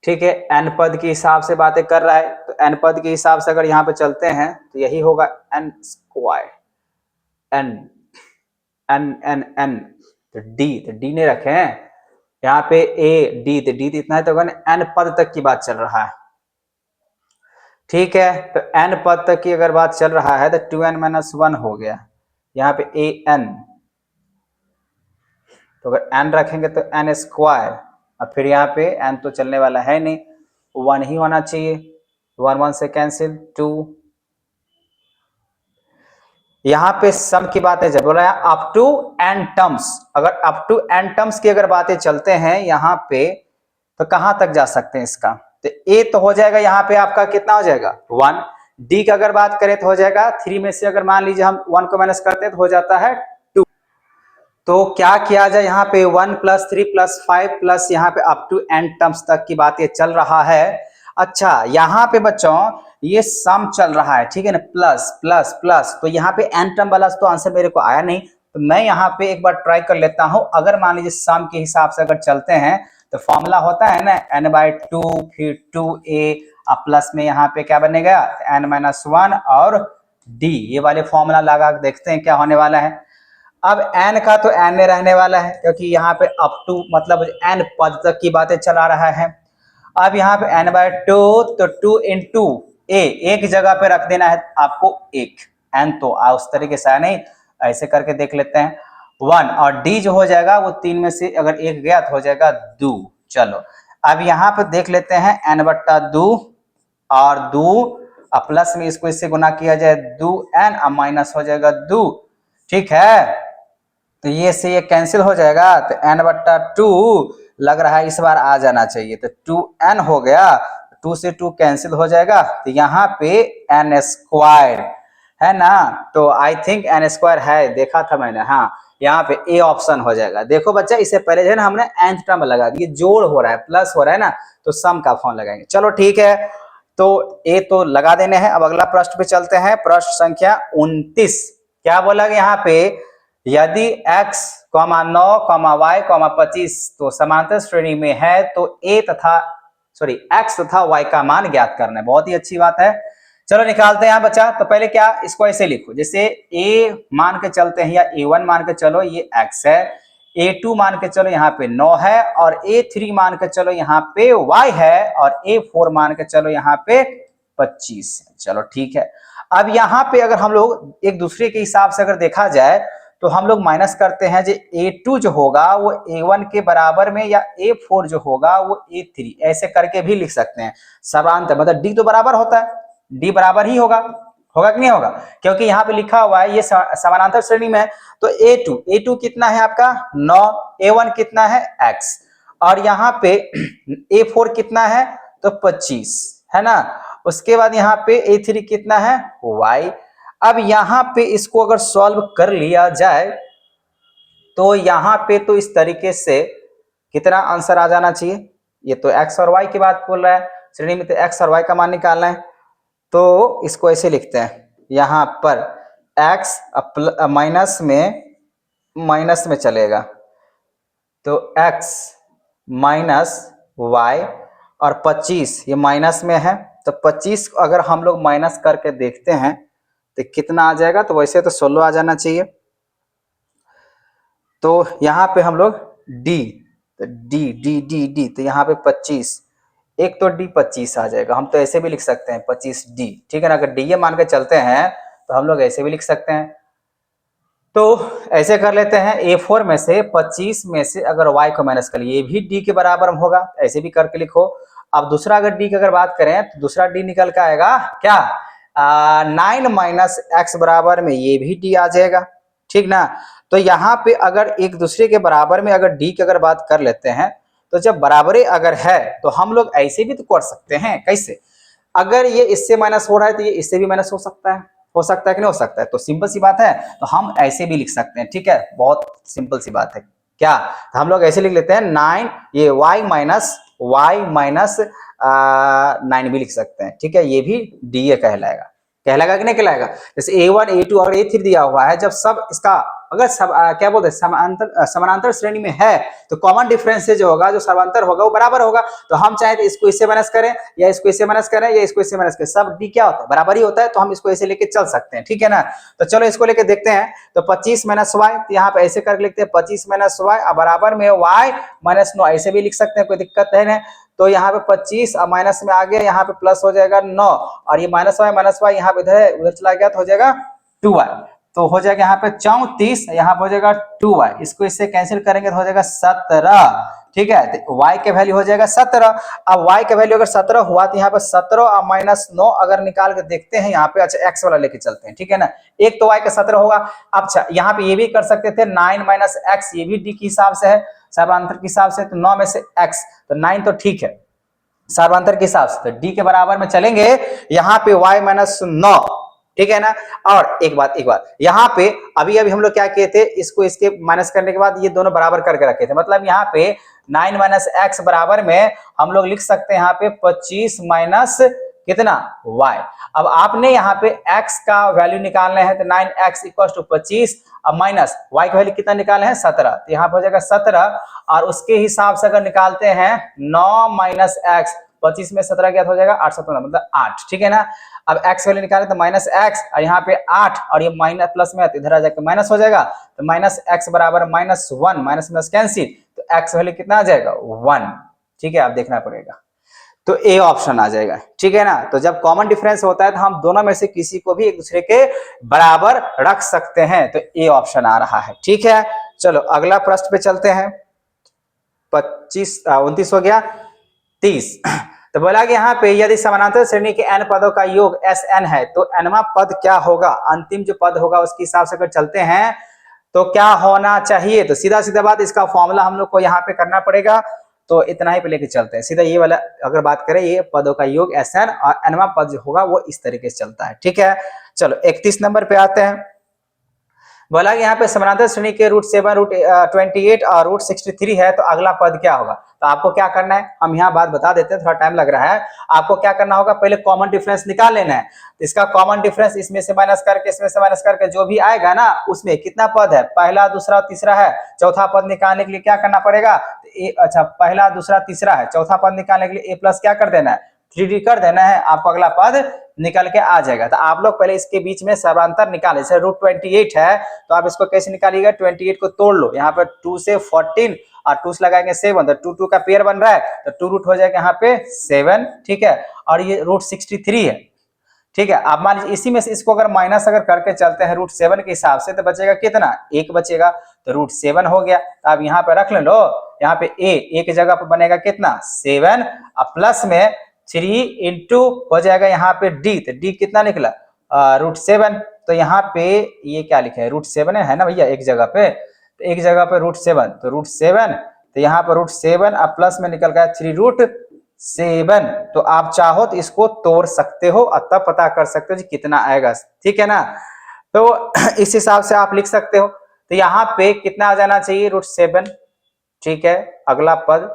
ठीक है। n पद के हिसाब से बातें कर रहा है, तो n पद के हिसाब से अगर यहाँ पे चलते हैं तो यही होगा n square, n n n n, तो d ने रखे हैं यहाँ पे a d, तो d इतना है, तो n पद तक की बात चल रहा है, ठीक है। तो n पद तक की अगर बात चल रहा है तो 2n - 1 हो गया, यहाँ पे an, तो अगर n रखेंगे तो n स्क्वायर, और फिर यहाँ पे n तो चलने वाला है नहीं, 1 ही होना चाहिए, 1 1 से कैंसिल 2। यहाँ पे सम की बातें जब बोल रहा है अप टू n टर्म्स, अगर अप टू n टर्म्स की अगर बातें चलते हैं यहाँ पे, तो कहां तक जा सकते हैं इसका, तो a तो हो जाएगा यहाँ पे आपका कितना हो जाएगा 1, d की अगर बात करें तो हो जाएगा 3 में से अगर मान लीजिए हम 1 को माइनस करते हैं तो हो जाता है 2, तो क्या किया जाए यहाँ पे 1 + 3 + 5 प्लस यहाँ पे अप टू n टर्म्स तक की बातें चल रहा है। अच्छा यहाँ पे बच्चों ये सम चल रहा है, ठीक है ना, प्लस प्लस प्लस, तो यहाँ पे n टर्म वाला तो आंसर मेरे को आया नहीं, तो मैं यहाँ पे एक बार ट्राई कर लेता हूं। अगर मान लीजिए सम के हिसाब से अगर चलते हैं तो फॉर्मूला होता है ना n/2 फिर 2a अब प्लस में यहाँ पे क्या बनेगा n - 1 और d, ये वाले फॉर्मूला लगा देखते हैं क्या होने वाला है। अब n का तो n रहने वाला है, क्योंकि यहाँ पे अप टू मतलब n पद तक की बातें चला रहा है। अब यहाँ पे n/2, तो 2 × a, एक जगह पे रख देना है आपको एक, n तो उस तरीके से नहीं, ऐसे करके देख लेते हैं 1, और d जो हो जाएगा वो 3 में से अगर एक गया तो हो जाएगा 2। चलो अब यहाँ पे देख लेते हैं n/2 और 2 और प्लस में इसको इससे गुना किया जाए 2n और माइनस हो जाएगा 2, ठीक है। तो ये से ये कैंसिल हो जाएगा, तो n/2 लग रहा है इस बार आ जाना चाहिए, तो 2n हो गया, 2 से 2 कैंसिल हो जाएगा, तो यहाँ पे n स्क्वायर है ना, तो आई थिंक n स्क्वायर है, देखा था मैंने, हाँ यहाँ पे ए ऑप्शन हो जाएगा। देखो बच्चा इससे पहले जो है ना हमने nth टर्म लगा दिया, जोड़ हो रहा है प्लस हो रहा है ना, तो सम का फॉर्म लगाएंगे। चलो ठीक है, तो ए तो लगा देने हैं। अब अगला प्रश्न पे चलते हैं, प्रश्न संख्या 29। क्या बोला गया यहाँ पे, यदि x, 9, y, 25 तो समांतर श्रेणी में है तो x तथा y का मान ज्ञात करना है। बहुत ही अच्छी बात है, चलो निकालते हैं यहाँ बच्चा। तो पहले क्या, इसको ऐसे लिखो, जैसे a मान के चलते हैं या a1 मान के चलो, ये x है, A2 मान के चलो यहाँ पे 9 है, और A3 मान के चलो यहाँ पे y है, और A4 मान के चलो यहाँ पे 25 है। चलो ठीक है। अब यहाँ पे अगर हम लोग एक दूसरे के हिसाब से अगर देखा जाए तो हम लोग माइनस करते हैं, जो A2 जो होगा वो A1 के बराबर में, या A4 जो होगा वो A3, ऐसे करके भी लिख सकते हैं। समानांतर मतलब D तो बराबर होता है, D बराबर ही होगा, होगा कि नहीं होगा, क्योंकि यहाँ पे लिखा हुआ है ये समानांतर श्रेणी में है। तो A2 कितना है आपका 9, A1 कितना है x, और यहाँ पे A4 कितना है तो 25 है ना। उसके बाद यहाँ पे A3 कितना है y। अब यहाँ पे इसको अगर सॉल्व कर लिया जाए तो यहाँ पे तो इस तरीके से कितना आंसर आ जाना चाहिए। ये तो x और y की बात बोल रहा है, श्रेणी में तो x और y का मान निकालना है। तो इसको ऐसे लिखते हैं, यहाँ पर x माइनस में चलेगा, तो x माइनस y, और 25 ये माइनस में है, तो 25 अगर हम लोग माइनस करके देखते हैं तो कितना आ जाएगा, तो वैसे तो 16 आ जाना चाहिए। तो यहाँ पे हम लोग d, तो d तो यहाँ पे 25, एक तो d 25 आ जाएगा, हम तो ऐसे भी लिख सकते हैं 25d, ठीक है ना। अगर d ये मान के चलते हैं तो हम लोग ऐसे भी लिख सकते हैं। तो ऐसे कर लेते हैं, A4 में से 25 में से अगर y को माइनस कर लिए, ये भी d के बराबर में होगा, ऐसे भी करके लिखो। अब दूसरा अगर d की अगर बात करें तो दूसरा d निकल के आएगा क्या, 9 माइनस x बराबर में ये भी d आ जाएगा, ठीक ना। तो यहाँ पे अगर एक दूसरे के बराबर में अगर d की अगर बात कर लेते हैं, तो जब बराबरी अगर है तो हम लोग ऐसे भी तो कर सकते हैं। कैसे, अगर ये इससे माइनस हो रहा है तो ये इससे भी माइनस हो सकता है, कि नहीं हो सकता है। तो सिंपल सी बात है, तो हम ऐसे भी लिख सकते हैं, ठीक है, बहुत सिंपल सी बात है। क्या, तो हम लोग ऐसे लिख लेते हैं 9, ये y माइनस 9 भी लिख सकते हैं, ठीक है। ये भी डी कहलाएगा, कि नहीं कहलाएगा। जैसे A1 A2 और A3 दिया हुआ है, जब सब इसका अगर क्या बोलते हैं समानांतर श्रेणी में है तो कॉमन डिफरेंस जो होगा, जो समांतर होगा वो बराबर होगा। तो हम चाहे तो इसको इससे माइनस करें, या इसको इससे माइनस करें, या इसको इससे माइनस करें, सब डी क्या होता है, बराबर ही होता है। तो हम इसको ऐसे लेके चल सकते हैं, ठीक है ना। तो चलो इसको लेके देखते हैं। तो 25 माइनस वाई, तो यहाँ पे ऐसे करके लिखते हैं 25 माइनस वाई, बराबर में y माइनस 9, ऐसे भी लिख सकते हैं, कोई दिक्कत है ना। तो यहाँ पे 25 माइनस में आ गया, यहाँ पे प्लस हो जाएगा 9, और ये माइनस वाई यहाँ पे उधर चला गया तो हो जाएगा 2y, तो हो जाएगा यहाँ पे 34, यहाँ पे हो जाएगा 2y, इसको इससे कैंसिल करेंगे तो हो जाएगा 17, ठीक है। तो y के वैल्यू हो जाएगा 17। अब y का वैल्यू अगर 17 हुआ तो यहाँ पे 17 और माइनस 9 अगर निकाल के देखते हैं यहाँ पे, अच्छा x वाला लेके चलते हैं, ठीक है ना। एक तो y का 17 होगा। अच्छा यहाँ पे ये भी कर सकते थे 9 माइनस x, ये भी d के हिसाब से है, समानांतर के हिसाब से, तो 9 में से x, तो 9 तो ठीक है समानांतर के हिसाब से, तो d के बराबर में चलेंगे, यहाँ पे y माइनस 9, ठीक है ना। और एक बात यहाँ पे अभी हम लोग क्या किए थे, इसको इसके माइनस करने के बाद ये दोनों बराबर करके रखे थे, मतलब यहाँ पे 9 माइनस एक्स बराबर में हम लोग लिख सकते हैं यहाँ पे 25 माइनस कितना y। अब आपने यहाँ पे x का वैल्यू निकालना है, तो 9x इक्वल टू 25, अब माइनस y का वैल्यू कितना निकाले हैं 17, तो यहाँ पे हो जाएगा 17, और उसके हिसाब से अगर निकालते हैं 9 माइनस एक्स, 25 में 17 क्या हो जाएगा 8 मतलब 8, ठीक है ना। अब x वैल्यू निकाले तो माइनस एक्स, और यहाँ पे 8, और ये माइनस प्लस में इधर आ जाकर माइनस हो जाएगा, तो माइनस एक्स बराबर माइनस 1, माइनस माइनस कैंसिल, तो x वैल्यू कितना आ जाएगा 1, ठीक है। आप देखना पड़ेगा, तो ए ऑप्शन आ जाएगा, ठीक है ना। तो जब कॉमन डिफरेंस होता है तो हम दोनों में से किसी को भी एक दूसरे के बराबर रख सकते हैं, तो ए ऑप्शन आ रहा है, ठीक है। चलो अगला प्रश्न पे चलते हैं। 29 हो गया, 30। तो बोला कि यहाँ पे यदि समानांतर श्रेणी के n पदों का योग Sn है तो nवां पद क्या होगा, अंतिम जो पद होगा उसके हिसाब से अगर चलते हैं तो क्या होना चाहिए। तो सीधा सीधा बात, इसका फॉर्मूला हम लोग को यहाँ पे करना पड़ेगा, तो इतना ही पे लेके चलते हैं सीधा। ये वाला अगर बात करें, ये पदों का योग Sn, और nवां पद जो होगा वो इस तरीके से चलता है, ठीक है। चलो 31 नंबर पे आते हैं। बोला कि यहाँ पे समानांतर श्रेणी के रूट 7, रूट 28 और रूट 63 है, तो अगला पद क्या होगा। तो आपको क्या करना है, हम यहाँ बात बता देते हैं, थोड़ा टाइम लग रहा है। आपको क्या करना होगा, पहले कॉमन डिफरेंस निकाल लेना है। तो इसका कॉमन डिफरेंस इसमें से माइनस करके, इसमें से माइनस करके जो भी आएगा ना, उसमें कितना पद है, पहला दूसरा तीसरा है, चौथा पद निकालने के लिए क्या करना पड़ेगा, अच्छा पहला दूसरा तीसरा है, चौथा पद निकालने के लिए a प्लस क्या कर देना है 3d कर देना है, आपको अगला पद निकल के आ जाएगा। तो आप लोग पहले इसके बीच में समांतर निकाले, जैसे रूट 28 है तो आप इसको कैसे निकालिएगा, 28 को तोड़ लो, यहाँ पे 2 से 14 और 2 से लगाएंगे 7, तो 2 2 का पेयर बन रहा है तो 2 रूट हो जाएगा यहाँ पे 7, ठीक है। और ये रूट 63 है, ठीक है। आप मान लीजिए इसी में से इसको अगर माइनस अगर करके चलते हैं रूट 7 के हिसाब से तो बचेगा कितना, 1 बचेगा, तो रूट 7 हो गया। तो आप यहाँ पे रख लो, यहाँ पे ए की जगह पे बनेगा कितना 7 और प्लस में 3 इंटू हो जाएगा यहाँ पे डी, तो डी कितना निकला रूट 7। तो यहाँ पे ये क्या लिखे है, रूट 7 है ना भैया एक जगह पे, तो एक जगह पे रूट 7, तो रूट 7, तो यहाँ पे रूट 7 और प्लस में निकल गया 3 रूट 7। तो आप चाहो तो इसको तोड़ सकते हो और तब पता कर सकते हो कि कितना आएगा, ठीक है ना। तो इस हिसाब से आप लिख सकते हो। तो यहाँ पे कितना आ जाना चाहिए रूट 7, ठीक है। अगला पद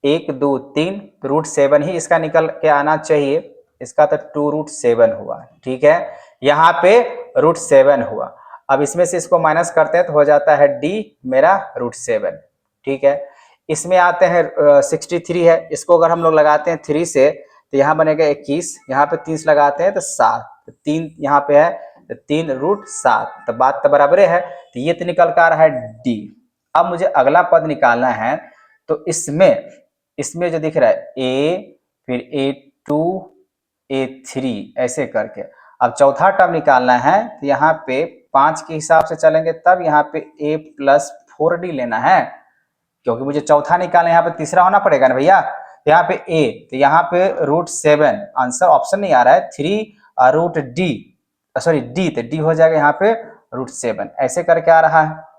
1 2 3, तो रूट 7 ही इसका निकल के आना चाहिए, इसका तो 2 रूट 7 हुआ, ठीक है। यहाँ पे रूट 7 हुआ। अब इसमें से इसको माइनस करते हैं तो हो जाता है डी मेरा रूट 7, ठीक है। इसमें आते हैं 63 है, इसको अगर हम लोग लगाते हैं 3 से तो यहाँ बनेगा 21, यहाँ पे 3 से लगाते हैं तो 7, तो 3 यहाँ पे है तो 3 रूट 7, तो बात तो बराबर है। तो ये तो निकल कर आ रहा है डी। अब मुझे अगला पद निकालना है, तो इसमें जो दिख रहा है ए, फिर A2 A3 ऐसे करके। अब चौथा टर्म निकालना है, तो यहाँ पे 5 के हिसाब से चलेंगे, तब यहाँ पे A प्लस 4D लेना है, क्योंकि मुझे चौथा निकालना है, यहाँ पे तीसरा होना पड़ेगा ना भैया। तो यहाँ पे A, तो यहाँ पे रूट 7, आंसर ऑप्शन नहीं आ रहा है, 3 रूट डी, सॉरी डी, तो डी हो जाएगा यहाँ पे रूट 7 ऐसे करके आ रहा है।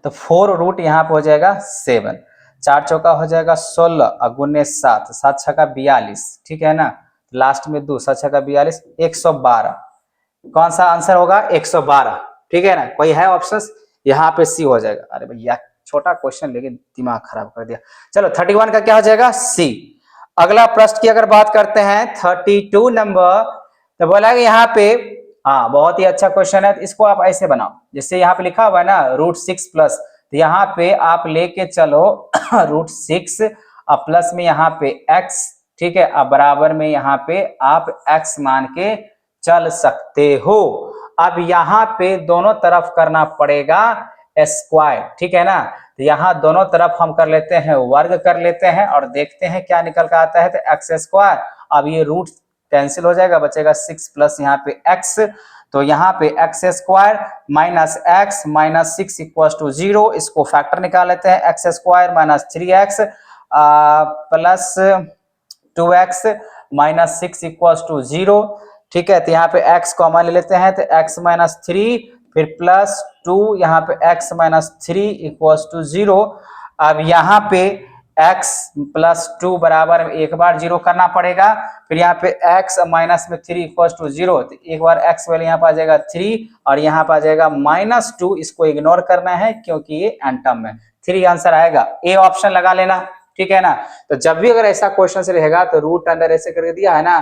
तो 4 रूट यहाँ पे हो जाएगा 7, 4 चौका हो जाएगा 16 और गुने 7, 7 छक्का 42, ठीक है ना। लास्ट में 2, 7 छक्का 42, 112। कौन सा आंसर होगा 112, ठीक है ना। कोई है ऑप्शन, यहाँ पे सी हो जाएगा। अरे भैया छोटा क्वेश्चन लेकिन दिमाग खराब कर दिया। चलो 31 का क्या हो जाएगा सी। अगला प्रश्न की अगर बात करते हैं 32 नंबर, तो बोला कि यहाँ पे हाँ बहुत ही अच्छा क्वेश्चन है। इसको आप ऐसे बनाओ, जैसे यहाँ पे लिखा हुआ है ना रूट 6 प्लस, तो यहाँ पे आप लेके चलो रूट 6 और प्लस में यहाँ पे x, ठीक है, अब बराबर में यहाँ पे आप x मान के चल सकते हो। अब यहाँ पे दोनों तरफ करना पड़ेगा स्क्वायर, ठीक है ना। तो यहाँ दोनों तरफ हम कर लेते हैं वर्ग कर लेते हैं और देखते हैं क्या निकल कर आता है, तो एक्स स्क्वायर। अब ये रूट कैंसिल हो जाएगा, बचेगा 6 प्लस यहाँ पे x, तो यहाँ पे X square minus X minus 6 equal to 0। इसको फैक्टर निकाल लेते हैं, X square minus 3x plus 2x minus 6 equal to 0, ठीक है। तो यहाँ पे x कॉमन ले लेते हैं, तो x माइनस 3 फिर प्लस 2, यहाँ पे x माइनस 3 इक्वल टू 0। अब यहाँ पे x प्लस 2 बराबर में एक बार 0 करना पड़ेगा, फिर यहाँ पे x माइनस में 3 इक्वल टू 0, तो एक बार x वैल्यू यहाँ पे आ जाएगा 3 और यहाँ पे आ जाएगा माइनस 2। इसको इग्नोर करना है क्योंकि ये एंटम में 3 आंसर आएगा, ए ऑप्शन लगा लेना, ठीक है ना। तो जब भी अगर ऐसा क्वेश्चन से रहेगा तो रूट अंडर ऐसे करके दिया है ना,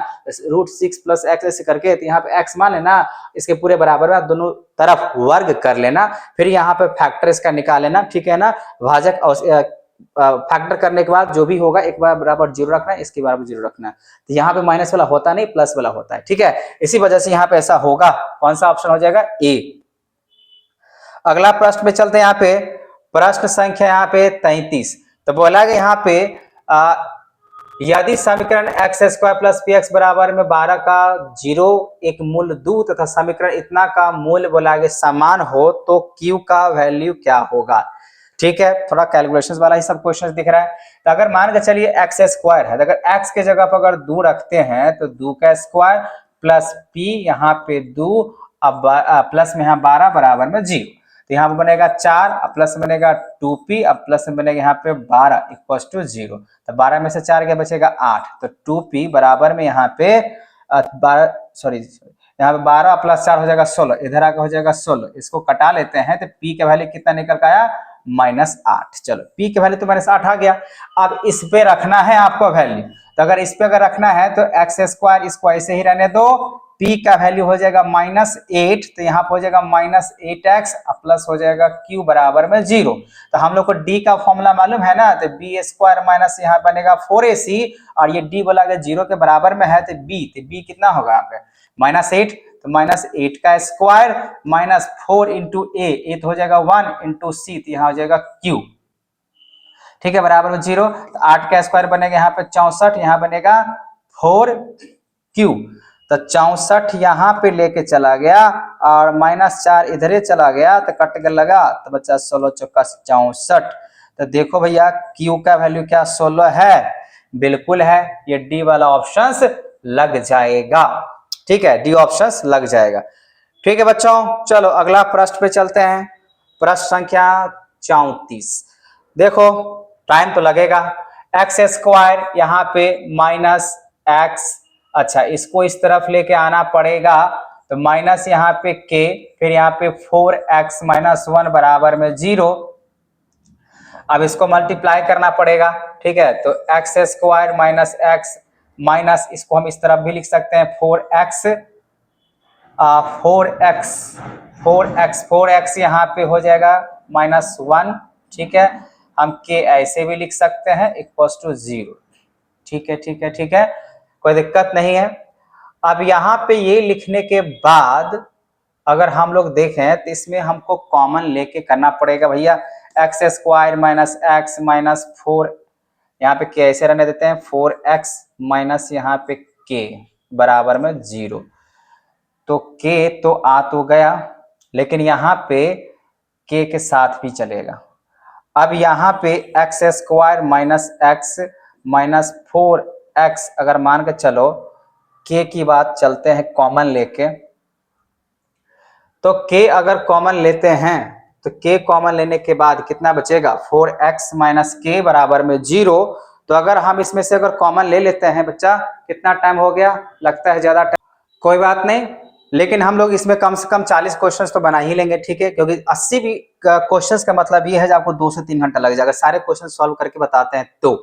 रूट 6 प्लस एक्स ऐसे करके, तो यहाँ पे x मान लेना, इसके पूरे बराबर में दोनों तरफ वर्ग कर लेना, फिर यहाँ पे फैक्टर इसका निकाल लेना, ठीक है ना। भाजक फैक्टर करने के बाद जो भी होगा एक बार बराबर 0 रखना है, इसके बराबर 0 रखना है। तो यहाँ पे माइनस वाला होता नहीं, प्लस वाला होता है, ठीक है। इसी वजह से यहाँ पे ऐसा होगा। कौन सा ऑप्शन हो जाएगा ए। अगला प्रश्न में चलते हैं, यहाँ पे प्रश्न संख्या यहाँ पे 33। तो बोला कि यहाँ पे यदि समीकरण x square plus P x बराबर में 12 का 0 एक मूल दूं तथा समीकरण इतना का मूल बोला कि समान हो तो क्यू का वैल्यू क्या होगा, ठीक है। थोड़ा कैलकुलेशंस वाला ही सब क्वेश्चन दिख रहा है। तो अगर मान के चलिए एक्स स्क्वायर है, तो अगर एक्स के जगह पर अगर 2 रखते हैं तो 2 का स्क्वायर प्लस पी यहाँ पे 2 अब प्लस में यहाँ 12 बराबर में 0, तो यहाँ पे बनेगा 4 प्लस बनेगा 2p अब प्लस में बनेगा यहाँ पे 12 इक्वल टू 0। तो 12 में से 4 क्या बचेगा 8, तो 2p बराबर में यहाँ पे 12 सॉरी यहाँ पे 12 प्लस 4 हो जाएगा 16, इधर आके हो जाएगा 16। इसको कटा लेते हैं तो p का वैल्यू कितना निकल के आया -8। चलो p के वैल्यू तो -8 आ गया। अब इस पे रखना है आपको वैल्यू, तो अगर इस पे अगर रखना है तो एक्स स्क्वायर इसको ऐसे ही रहने दो, p का वैल्यू हो जाएगा -8, तो यहाँ पे हो जाएगा -8x प्लस हो जाएगा q बराबर में 0। तो हम लोग को d का फॉर्मूला मालूम है ना, तो b स्क्वायर माइनस यहाँ बनेगा 4ac, और ये d बोला गया 0 के बराबर में है, तो b कितना होगा यहाँ पे -8, तो -8 का स्क्वायर -4 इंटू a तो हो जाएगा 1 इंटू c, तो यहाँ हो जाएगा q, ठीक है, बराबर में 0। तो 8 का स्क्वायर बनेगा यहाँ पे 64, यहाँ बनेगा 4q, तो 64 यहाँ पे लेके चला गया और -4 इधर ही चला गया, तो कट के लगा, तो बच्चा 16 चौका 64। तो देखो भैया q का वैल्यू क्या 16 है, बिल्कुल है, ये डी वाला ऑप्शन लग जाएगा, ठीक है, डी ऑप्शन लग जाएगा। ठीक है बच्चों, चलो अगला प्रश्न पे चलते हैं, प्रश्न संख्या 34। देखो टाइम तो लगेगा, एक्स स्क्वायर यहाँ पे -x, अच्छा इसको इस तरफ लेके आना पड़ेगा, तो माइनस यहाँ पे k, फिर यहाँ पे 4x - 1 बराबर में 0। अब इसको मल्टीप्लाई करना पड़ेगा, ठीक है, तो x square minus X minus, इसको हम इस तरफ भी लिख सकते हैं 4x यहाँ पे हो जाएगा -1, ठीक है, हम k ऐसे भी लिख सकते हैं इक्वल 0, ठीक है, ठीक है, ठीक है, कोई दिक्कत नहीं है। अब यहाँ पे ये लिखने के बाद अगर हम लोग देखें तो इसमें हमको कॉमन लेके करना पड़ेगा भैया, x square minus X minus 4, यहाँ पे के ऐसे रहने देते हैं 4x माइनस यहाँ पे k बराबर में 0, तो k तो आ तो गया, लेकिन यहाँ पे k के साथ भी चलेगा। अब यहाँ पे X square minus X minus 4x अगर मान के चलो k की बात चलते हैं कॉमन लेके, तो k अगर कॉमन लेते हैं तो k कॉमन लेने के बाद कितना बचेगा 4x माइनस k बराबर में 0। तो अगर हम इसमें से अगर कॉमन ले लेते हैं बच्चा, कितना टाइम हो गया, लगता है ज्यादा टाइम, कोई बात नहीं, लेकिन हम लोग इसमें कम से कम 40 क्वेश्चंस तो बना ही लेंगे, ठीक है, क्योंकि 80 भी क्वेश्चंस का मतलब ये है कि आपको 2 से 3 घंटा लग जाएगा सारे क्वेश्चन सॉल्व करके बताते हैं तो,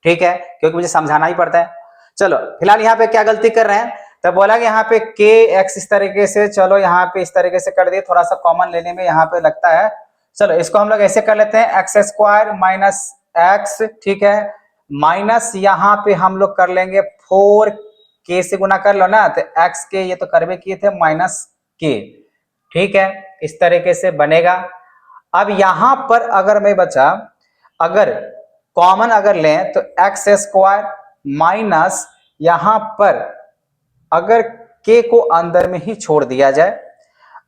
ठीक है, क्योंकि मुझे समझाना ही पड़ता है। चलो फिलहाल यहाँ पे क्या गलती कर रहे हैं, तो बोला कि यहाँ पे kx इस तरीके से, चलो यहाँ पे इस तरीके से कर दिए, थोड़ा सा कॉमन लेने में यहाँ पे लगता है, चलो इसको हम लोग ऐसे कर लेते हैं एक्स स्क्वायर माइनस एक्स, ठीक है, माइनस यहाँ पे हम लोग कर लेंगे 4k से गुना कर लो ना, तो x के ये तो करवे किए थे -k, ठीक है, इस तरीके से बनेगा। अब यहां पर अगर मैं बचा अगर कॉमन अगर लें तो एक्स स्क्वायर माइनस यहां पर अगर k को अंदर में ही छोड़ दिया जाए,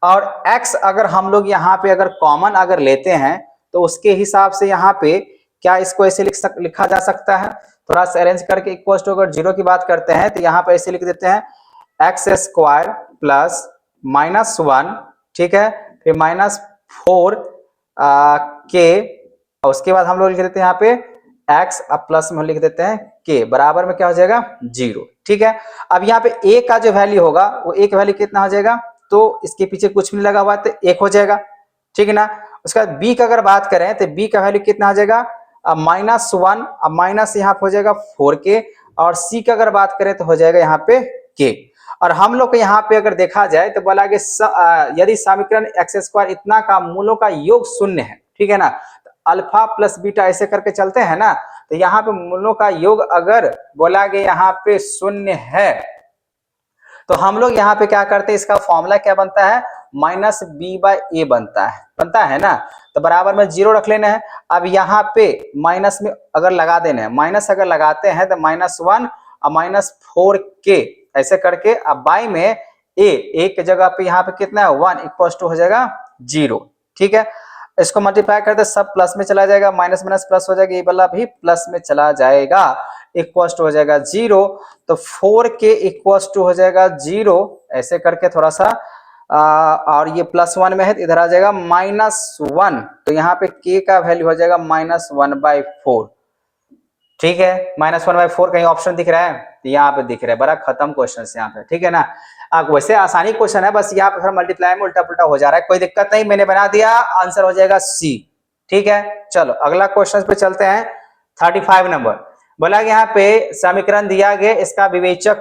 और x अगर हम लोग यहाँ पे अगर कॉमन अगर लेते हैं तो उसके हिसाब से यहाँ पे क्या इसको ऐसे लिखा जा सकता है, थोड़ा सा अरेंज करके इक्वल टू अगर 0 की बात करते हैं तो यहाँ पे ऐसे लिख देते हैं एक्स स्क्वायर प्लस -1, ठीक है, फिर -4k, और उसके बाद हम लोग लिख देते हैं यहाँ पे x प्लस में लिख देते हैं k बराबर में क्या हो जाएगा 0, ठीक है। अब यहाँ पे a का जो वैल्यू होगा वो a का वैल्यू कितना हो जाएगा, तो इसके पीछे कुछ भी नहीं लगा हुआ तो 1 हो जाएगा, ठीक है ना। उसके बाद b का अगर बात करें तो b का वैल्यू कितना हो जाएगा -1, अब माइनस यहाँ पे हो जाएगा 4k, और c का अगर बात करें तो हो जाएगा यहाँ पे k। और हम लोग को यहाँ पे अगर देखा जाए तो बोला कि यदि समीकरण एक्स स्क्वायर इतना का मूलों का योग 0 है, ठीक है ना, तो अल्फा प्लस बीटा ऐसे करके चलते हैं ना, तो यहाँ पे मूलों का योग अगर बोला गया यहाँ पे 0 है, तो हम लोग यहाँ पे क्या करते हैं, इसका फॉर्मूला क्या बनता है -b/a बनता है ना, तो बराबर में 0 रख लेना है। अब यहाँ पे माइनस में अगर लगा देना है, माइनस अगर लगाते हैं तो -1 और -4k ऐसे करके, अब बाई में a के जगह पे यहाँ पे कितना है 1 इक्वल टू हो जाएगा 0, ठीक है, इसको मल्टीप्लाई करते सब प्लस में चला जाएगा, माइनस माइनस प्लस हो जाएगा, ये वाला भी प्लस में चला जाएगा, इक्वल टू हो जाएगा 0, तो 4k इक्वल टू हो जाएगा 0, ऐसे करके थोड़ा सा और ये +1 में है तो इधर आ जाएगा -1, तो यहाँ पे k का वैल्यू हो जाएगा -1/4, ठीक है, -1/4 कहीं ऑप्शन दिख रहा है, तो यहाँ पे दिख रहा है, बड़ा खत्म क्वेश्चन यहाँ पे, ठीक है ना। वैसे आसानी क्वेश्चन है, बस यहाँ पे फिर मल्टीप्लाई में उल्टा पुल्टा हो जा रहा है, कोई दिक्कत नहीं, मैंने बना दिया, आंसर हो जाएगा सी, ठीक है। चलो अगला क्वेश्चन पे चलते हैं, 35 नंबर, बोला कि यहाँ पे समीकरण दिया गया, इसका विवेचक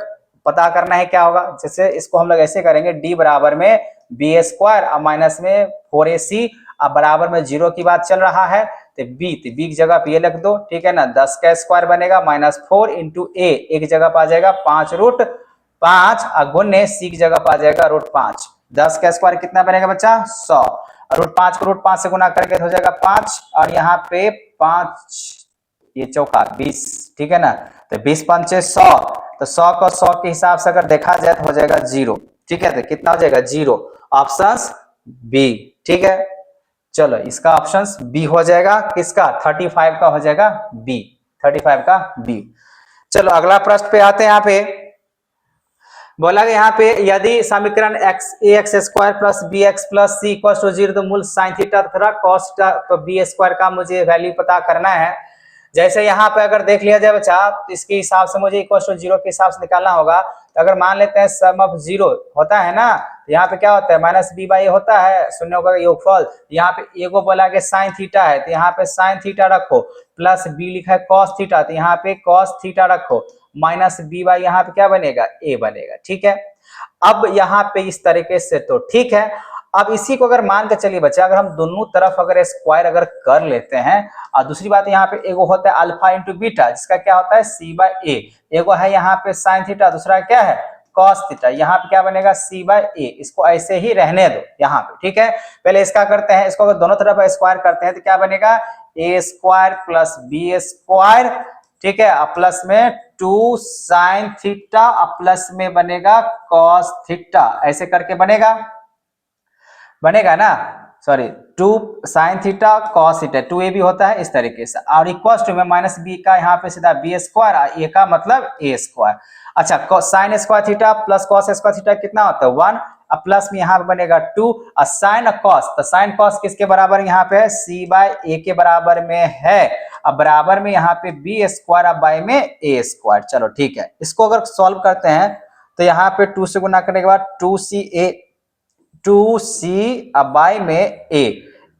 पता करना है क्या होगा, जैसे इसको हम लोग ऐसे करेंगे, डी बराबर में बी स्क्वायर और माइनस में 4ac, अब बराबर में 0 की बात चल रहा है, तो बी की जगह पे ये लिख दो, ठीक है ना, 10 का स्क्वायर बनेगा -4 इंटू ए, एक जगह पे आ जाएगा 5√5 और गुने सी की जगह पे आ जाएगा √5। 10 का स्क्वायर कितना बनेगा बच्चा 100, √5 को √5 से गुना करके हो जाएगा 5, और यहाँ पे 5 ये चौका 20, ठीक है ना, तो 20 पंचे 100, तो 100 को 100 के हिसाब से अगर देखा जाए तो हो जाएगा 0, ठीक है, तो कितना हो जाएगा 0, ऑप्शन बी, ठीक है। चलो इसका ऑप्शन बी हो जाएगा, किसका 35 का हो जाएगा बी, 35 का बी। चलो अगला प्रश्न पे आते हैं। यहाँ पे बोला कि यहाँ पे यदि समीकरण ax square plus B X plus C equal to 0, तो मूल साइन थीटा तथा कॉस थीटा तो बी स्क्वायर का मुझे वैल्यू पता करना है। जैसे यहाँ पे अगर देख लिया जाए बच्चा, तो इसके हिसाब से मुझे इक्वल टू 0 के हिसाब से निकालना होगा। तो अगर मान लेते हैं सम ऑफ 0 होता है ना, तो यहाँ पे क्या होता है माइनस बी बाई होता है, शून्यों का योगफल। यहाँ पे ए को बोला कि साइन थीटा है, तो यहाँ पे साइन थीटा रखो, प्लस बी लिखा है कॉस थीटा, तो यहाँ पे कॉस थीटा रखो, माइनस बी बाई यहाँ पे क्या बनेगा ए बनेगा, ठीक है। अब यहाँ पे इस तरीके से तो ठीक है। अब इसी को अगर मान के चलिए बच्चा, अगर हम दोनों तरफ अगर स्क्वायर अगर कर लेते हैं, और दूसरी बात यहाँ पे एगो होता है अल्फा इंटू बीटा, जिसका क्या होता है सी बाय ए, एगो है यहाँ पे साइन थीटा, दूसरा क्या है कॉस थीटा, यहाँ पे क्या बनेगा सी बाय ए। इसको ऐसे ही रहने दो यहाँ पे, ठीक है। पहले इसका करते हैं, इसको अगर दोनों तरफ स्क्वायर करते हैं तो क्या बनेगा ए स्क्वायर प्लस बी स्क्वायर, ठीक है, प्लस में 2 साइन थीटा, प्लस में बनेगा कॉस थीटा, ऐसे करके बनेगा ना, sorry 2 sine theta cos theta, 2a भी होता है इस तरीके से, और इक्वल टू में माइनस बी का यहाँ पे सीधा बी स्क्वायर, ए का मतलब ए स्क्वायर। अच्छा sine square theta plus cos square theta कितना होता है 1, अब प्लस में यहाँ पे बनेगा 2, और साइन कॉस, तो साइन कॉस किसके बराबर यहाँ पे सी बाय ए के बराबर में है, अब बराबर में यहाँ पे बी स्क्वायर, अब बाय में ए स्क्वायर। चलो ठीक है, इसको अगर सॉल्व करते हैं तो यहाँ पे 2 से गुना करने के बाद 2c अब बाय में a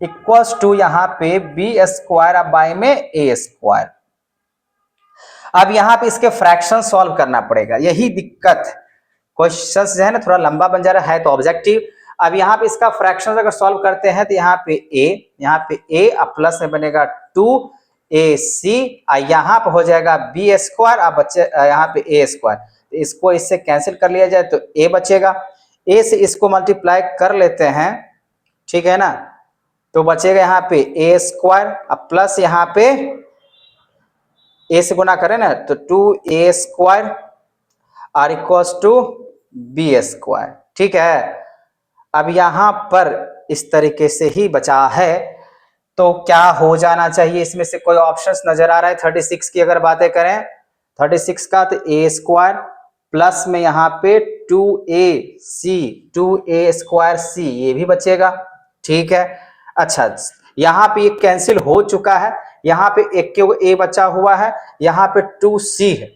इक्वल्स टू यहाँ पे बी स्क्वायर अब बाय में ए स्क्वायर। अब यहाँ पे इसके फ्रैक्शन सॉल्व करना पड़ेगा, यही दिक्कत, क्वेश्चन जो है ना थोड़ा लंबा बन जा रहा है तो ऑब्जेक्टिव। अब यहाँ पे इसका फ्रैक्शन अगर सॉल्व करते हैं तो यहाँ पे a अब प्लस में बनेगा 2ac, यहाँ पे हो जाएगा बी स्क्वायर, अब बच्चे यहाँ पे ए स्क्वायर, इसको इससे कैंसिल कर लिया जाए तो a बचेगा, a से इसको मल्टीप्लाई कर लेते हैं, ठीक है ना, तो बचेगा यहाँ पे ए स्क्वायर, अब प्लस यहाँ पे a से गुना करें ना तो 2a स्क्वायर और इक्वल्स टू बी स्क्वायर, ठीक है। अब यहाँ पर इस तरीके से ही बचा है, तो क्या हो जाना चाहिए, इसमें से कोई ऑप्शंस नजर आ रहा है 36 की अगर बातें करें 36 का, तो a स्क्वायर प्लस में यहाँ पे 2a स्क्वायर c ये भी बचेगा, ठीक है। अच्छा यहाँ पे ये कैंसिल हो चुका है, यहाँ पे एक के a बचा हुआ है, यहाँ पे 2c है,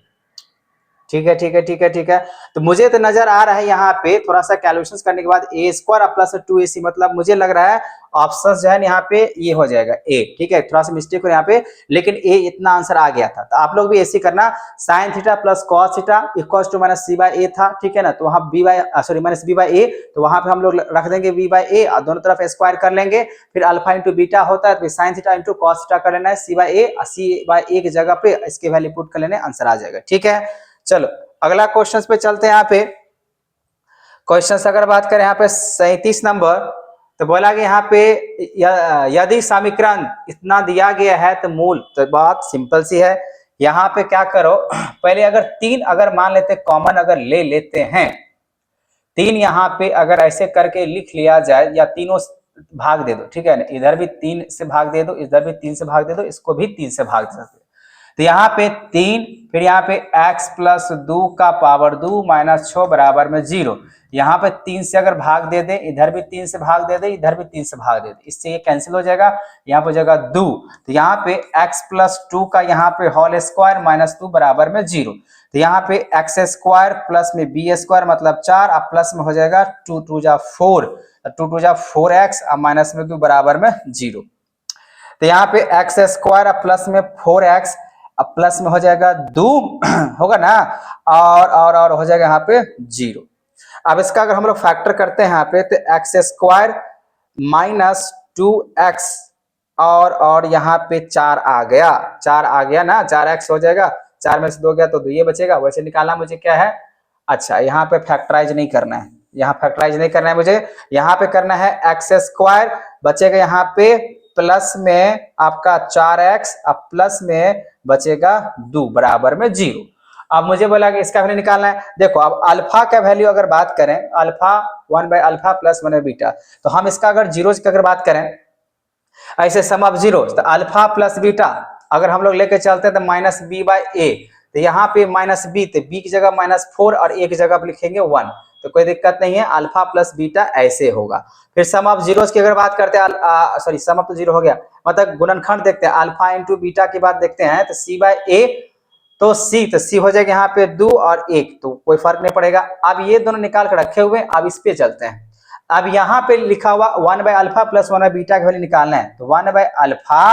ठीक है ठीक है ठीक है ठीक है। तो मुझे तो नजर आ रहा है यहाँ पे थोड़ा सा कैलकुलेशंस करने के बाद a स्क्वायर प्लस 2ac, मतलब मुझे लग रहा है ऑप्शन जो है यहाँ पे ये हो जाएगा a, ठीक है, थोड़ा सा मिस्टेक हो यहाँ पे, लेकिन a इतना आंसर आ गया था। तो आप लोग भी ऐसे करना, sine theta plus cos theta equals to minus C by A था, ठीक है ना, तो वहाँ माइनस बी बाय ए, तो वहां पे हम लोग रख देंगे b बाय ए और दोनों तरफ स्क्वायर कर लेंगे, फिर अल्फा इंटू बीटा होता है तो sine theta into cos theta कर लेना है, सी बाय ए और सी बाय ए की जगह पे इसके वैल्यू पुट कर लेने, आंसर आ जाएगा, ठीक है। चलो अगला क्वेश्चन पे चलते हैं। यहाँ पे क्वेश्चन अगर बात करें यहाँ पे 37 नंबर, तो बोला कि यहाँ पे यदि समीकरण इतना दिया गया है तो मूल, तो बात सिंपल सी है, यहाँ पे क्या करो पहले अगर 3 अगर मान लेते कॉमन अगर ले लेते हैं, 3 यहाँ पे अगर ऐसे करके लिख लिया जाए या तीनों भाग दे दो, ठीक है ना, इधर भी 3 से भाग दे दो, इधर भी 3 से भाग दे दो, इसको भी 3 से भाग दे दो, तो यहाँ पे 3, फिर यहाँ पे x प्लस 2 का पावर 2 माइनस 6 बराबर में 0, यहाँ पे 3 से अगर भाग दे दे, इधर भी 3 से भाग दे दे, इधर भी 3 से भाग दे दे, इससे ये कैंसिल हो जाएगा, यहाँ पे हो जाएगा 2, तो यहाँ पे x प्लस 2 का यहाँ पे होल स्क्वायर माइनस 2 बराबर में 0, तो यहाँ पे एक्स स्क्वायर प्लस में बी स्क्वायर मतलब 4, अब प्लस में हो जाएगा 2 2 जा 4, 2 2 जा 4x अब माइनस में 2 बराबर में 0, तो यहाँ पे एक्स स्क्वायर प्लस में 4x अब प्लस में हो जाएगा 2 होगा ना, और हो जाएगा यहाँ पे 0। अब इसका अगर हम लोग फैक्टर करते हैं यहाँ पे तो एक्स स्क्वायर माइनस 2x और यहाँ पे 4 आ गया, 4 आ गया ना, 4x हो जाएगा, 4 में से 2 गया तो 2 ये बचेगा। वैसे निकालना मुझे क्या है, अच्छा यहाँ पे फैक्टराइज नहीं करना है, यहाँ फैक्टराइज नहीं करना है मुझे, यहाँ पे करना है एक्स स्क्वायर बचेगा यहाँ पे प्लस में आपका 4x, अब प्लस में बचेगा 2 बराबर में 0। अब मुझे बोला कि इसका वैल्यू निकालना है। देखो अब अल्फा का वैल्यू अगर बात करें, अल्फा 1/अल्फा प्लस 1/बीटा, तो हम इसका अगर जीरोस की अगर बात करें ऐसे सम ऑफ जीरो, तो अल्फा प्लस बीटा अगर हम लोग लेके चलते हैं तो माइनस b/a, तो यहाँ पे माइनस बी, तो बी की जगह -4 और a की जगह पे लिखेंगे 1, तो कोई दिक्कत नहीं है, अल्फा प्लस बीटा ऐसे होगा। फिर सम ऑफ जीरोस की अगर बात करते हैं, सॉरी सम ऑफ तो जीरो हो गया, मतलब गुणनखंड देखते हैं, अल्फा इंटू बीटा की बात देखते हैं, तो c/a, तो c हो जाएगा यहाँ पे 2 और 1, तो कोई फर्क नहीं पड़ेगा। अब ये दोनों निकाल कर रखे हुए, अब इस पे चलते हैं। अब यहाँ पे लिखा हुआ 1/अल्फा प्लस 1/बीटा का वैल्यू निकालना है, तो 1/अल्फा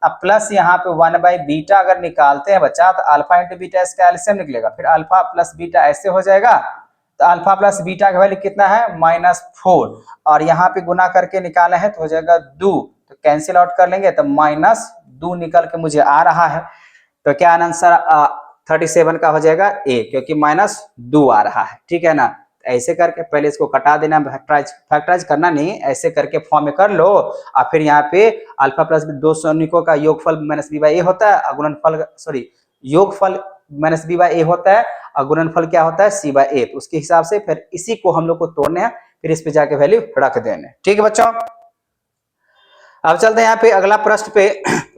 अब प्लस यहाँ पे 1/बीटा अगर निकालते हैं बच्चा, तो अल्फा इंटू बीटा इसका एलसीएम निकलेगा, फिर अल्फा प्लस बीटा ऐसे हो जाएगा, तो अल्फा प्लस बीटा का वैल्यू कितना है -4, और यहाँ पे गुना करके निकाला है तो हो जाएगा 2, तो कैंसिल आउट कर लेंगे तो -2 निकल के मुझे आ रहा है, तो क्या आंसर 37 का हो जाएगा ए, क्योंकि -2 आ रहा है, ठीक है ना। ऐसे करके पहले इसको कटा देना, फैक्टराइज करना नहीं, ऐसे करके फॉर्म में कर लो, और फिर यहाँ पे अल्फा प्लस दो सैनिकों का योगफल -b/a होता है, और गुणनफल सॉरी योगफल -b/a होता है, और गुणनफल क्या होता है c/a, तो उसके हिसाब से फिर इसी को हम लोग को तोड़ने हैं, फिर इस पे जाके वैल्यू रख देने, ठीक है बच्चों। अब चलते हैं यहाँ पे अगला प्रश्न पे,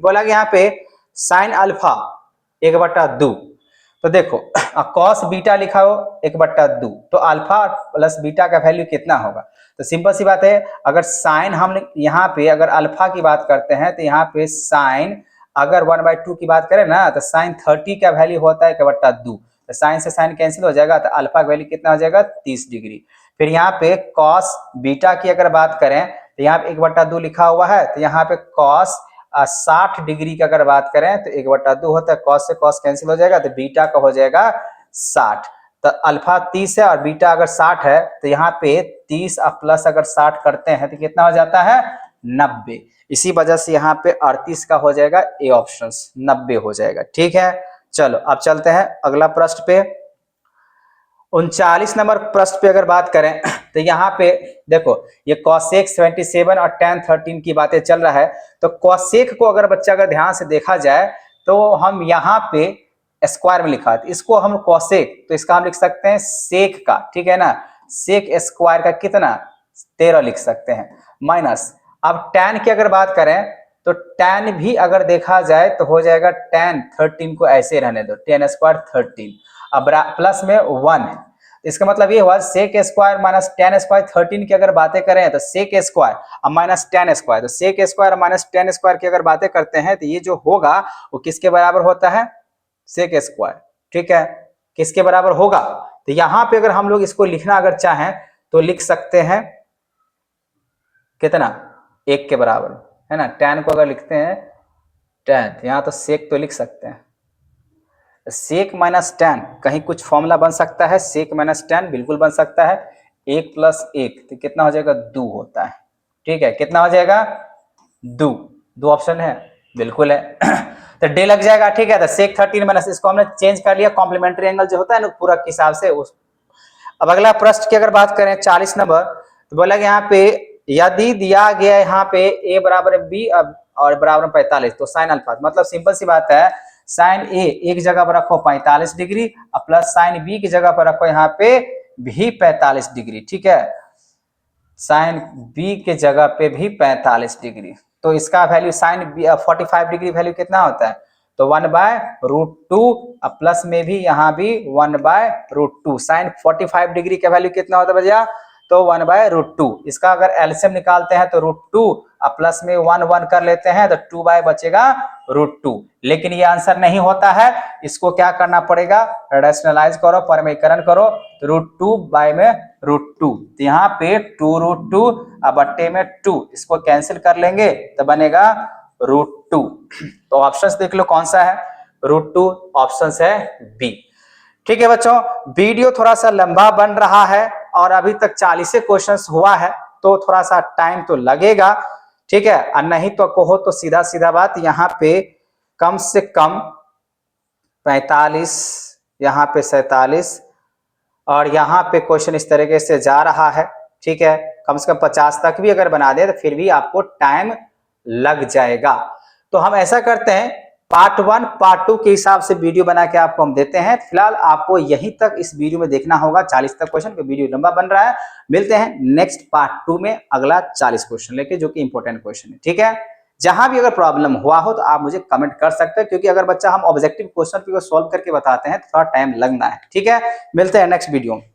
बोला कि यहाँ पे साइन अल्फा 1/2, तो देखो कॉस बीटा लिखा हो 1/2, तो अल्फा प्लस बीटा का वैल्यू कितना होगा, तो सिंपल सी बात है, अगर साइन हम यहाँ पे अगर अल्फा की बात करते हैं, तो यहाँ पे साइन अगर 1/2 की बात करें ना, तो साइन 30 का वैल्यू होता है 1/2, तो साइन से साइन कैंसिल हो जाएगा, तो अल्फा का वैल्यू कितना हो जाएगा 30 डिग्री। फिर यहाँ पे कॉस बीटा की अगर बात करें, तो यहाँ पे 1/2 लिखा हुआ है, तो यहाँ पे कॉस 60 डिग्री की अगर बात करें तो 1/2 होता है, कॉस से कॉस कैंसिल हो जाएगा, तो बीटा का हो जाएगा 60, तो अल्फा 30 है और बीटा अगर 60 है, तो यहाँ पे 30 और प्लस अगर 60 करते हैं तो कितना हो जाता है 90, इसी वजह से यहाँ पे 38 का हो जाएगा ए ऑप्शन, 90 हो जाएगा, ठीक है। चलो अब चलते हैं अगला प्रश्न पे, 39 नंबर प्रश्न पे अगर बात करें, तो यहाँ पे देखो ये कॉसेक 77 और tan 13 की बातें चल रहा है, तो कॉसेक को अगर बच्चा अगर ध्यान से देखा जाए, तो हम यहाँ पे स्क्वायर में लिखा है, इसको हम कॉसेक, तो इसका हम लिख सकते हैं सेक का, ठीक है ना, सेक स्क्वायर का कितना 13 लिख सकते हैं, माइनस अब tan की अगर बात करें, तो tan भी अगर देखा जाए तो हो जाएगा tan 13 को ऐसे रहने दो, tan स्क्वायर 13, अब प्लस में 1 है, इसका मतलब ये हुआ sec square minus tan square 13 की अगर बातें करें, तो सेक स्क्वायर और माइनस tan स्क्वायर, तो सेक स्क्वायर और माइनस tan स्क्वायर की अगर बातें करते हैं, तो ये जो होगा वो किसके बराबर होता है सेक स्क्वायर, ठीक है, किसके बराबर होगा, तो यहाँ पे अगर हम लोग इसको लिखना अगर चाहें तो लिख सकते हैं कितना 1 के बराबर, है ना, tan को अगर लिखते हैं tan, यहाँ तो सेक तो लिख सकते हैं, सेक माइनस tan कहीं कुछ फॉर्मूला बन सकता है, सेक माइनस tan बिल्कुल बन सकता है, 1 + 1 तो कितना हो जाएगा 2 होता है, ठीक है, कितना हो जाएगा 2 ऑप्शन है, बिल्कुल है तो डे लग जाएगा, ठीक है, तो सेक 13 माइनस, इसको हमने चेंज कर लिया, कॉम्प्लीमेंट्री एंगल जो होता है ना पूरक के हिसाब से उस। अब अगला प्रश्न की अगर बात करें 40 नंबर, तो बोला कि यहाँ पे यदि दिया गया यहाँ पे a बराबर b और बराबर 45, तो साइन अल्फा, मतलब सिंपल सी बात है, साइन ए एक जगह पर रखो 45 डिग्री और प्लस साइन बी की जगह पर रखो यहाँ पे भी 45 डिग्री, ठीक है, साइन बी के जगह पे भी 45 डिग्री, तो इसका वैल्यू साइन 45 डिग्री वैल्यू कितना होता है, तो 1/√2 और प्लस में भी यहाँ भी 1/√2, साइन 45 डिग्री का वैल्यू कितना होता है भैया, तो 1/√2, इसका अगर एलसीएम निकालते हैं तो √2 और प्लस में 1 कर लेते हैं तो 2 बचेगा √2, लेकिन ये आंसर नहीं होता है, इसको क्या करना पड़ेगा रैशनलाइज करो, परमीकरण करो, तो √2 में √2, तो यहाँ पे 2√2 और बट्टे में 2, इसको कैंसिल कर लेंगे तो बनेगा √2, तो ऑप्शंस देख लो कौन सा है, √2 ऑप्शन है बी। ठीक है बच्चों, वीडियो थोड़ा सा लंबा बन रहा है और अभी तक 40 क्वेश्चंस हुआ है तो थोड़ा सा टाइम तो लगेगा। ठीक है, और नहीं तो कहो तो सीधा सीधा बात यहाँ पे कम से कम 45, यहाँ पे 47 और यहाँ पे क्वेश्चन इस तरीके से जा रहा है। ठीक है, कम से कम 50 तक भी अगर बना दे तो फिर भी आपको टाइम लग जाएगा। तो हम ऐसा करते हैं, पार्ट 1 पार्ट 2 के हिसाब से वीडियो बना के आपको हम देते हैं। फिलहाल आपको यहीं तक इस वीडियो में देखना होगा, 40 तक क्वेश्चन, वीडियो लंबा बन रहा है। मिलते हैं नेक्स्ट पार्ट 2 में अगला 40 क्वेश्चन लेके, जो कि इंपॉर्टेंट क्वेश्चन है। ठीक है, जहां भी अगर प्रॉब्लम हुआ हो तो आप मुझे कमेंट कर सकते हैं, क्योंकि अगर बच्चा हम ऑब्जेक्टिव क्वेश्चन को सॉल्व करके बताते हैं तो थोड़ा टाइम लगना है। ठीक है, मिलते हैं नेक्स्ट वीडियो में।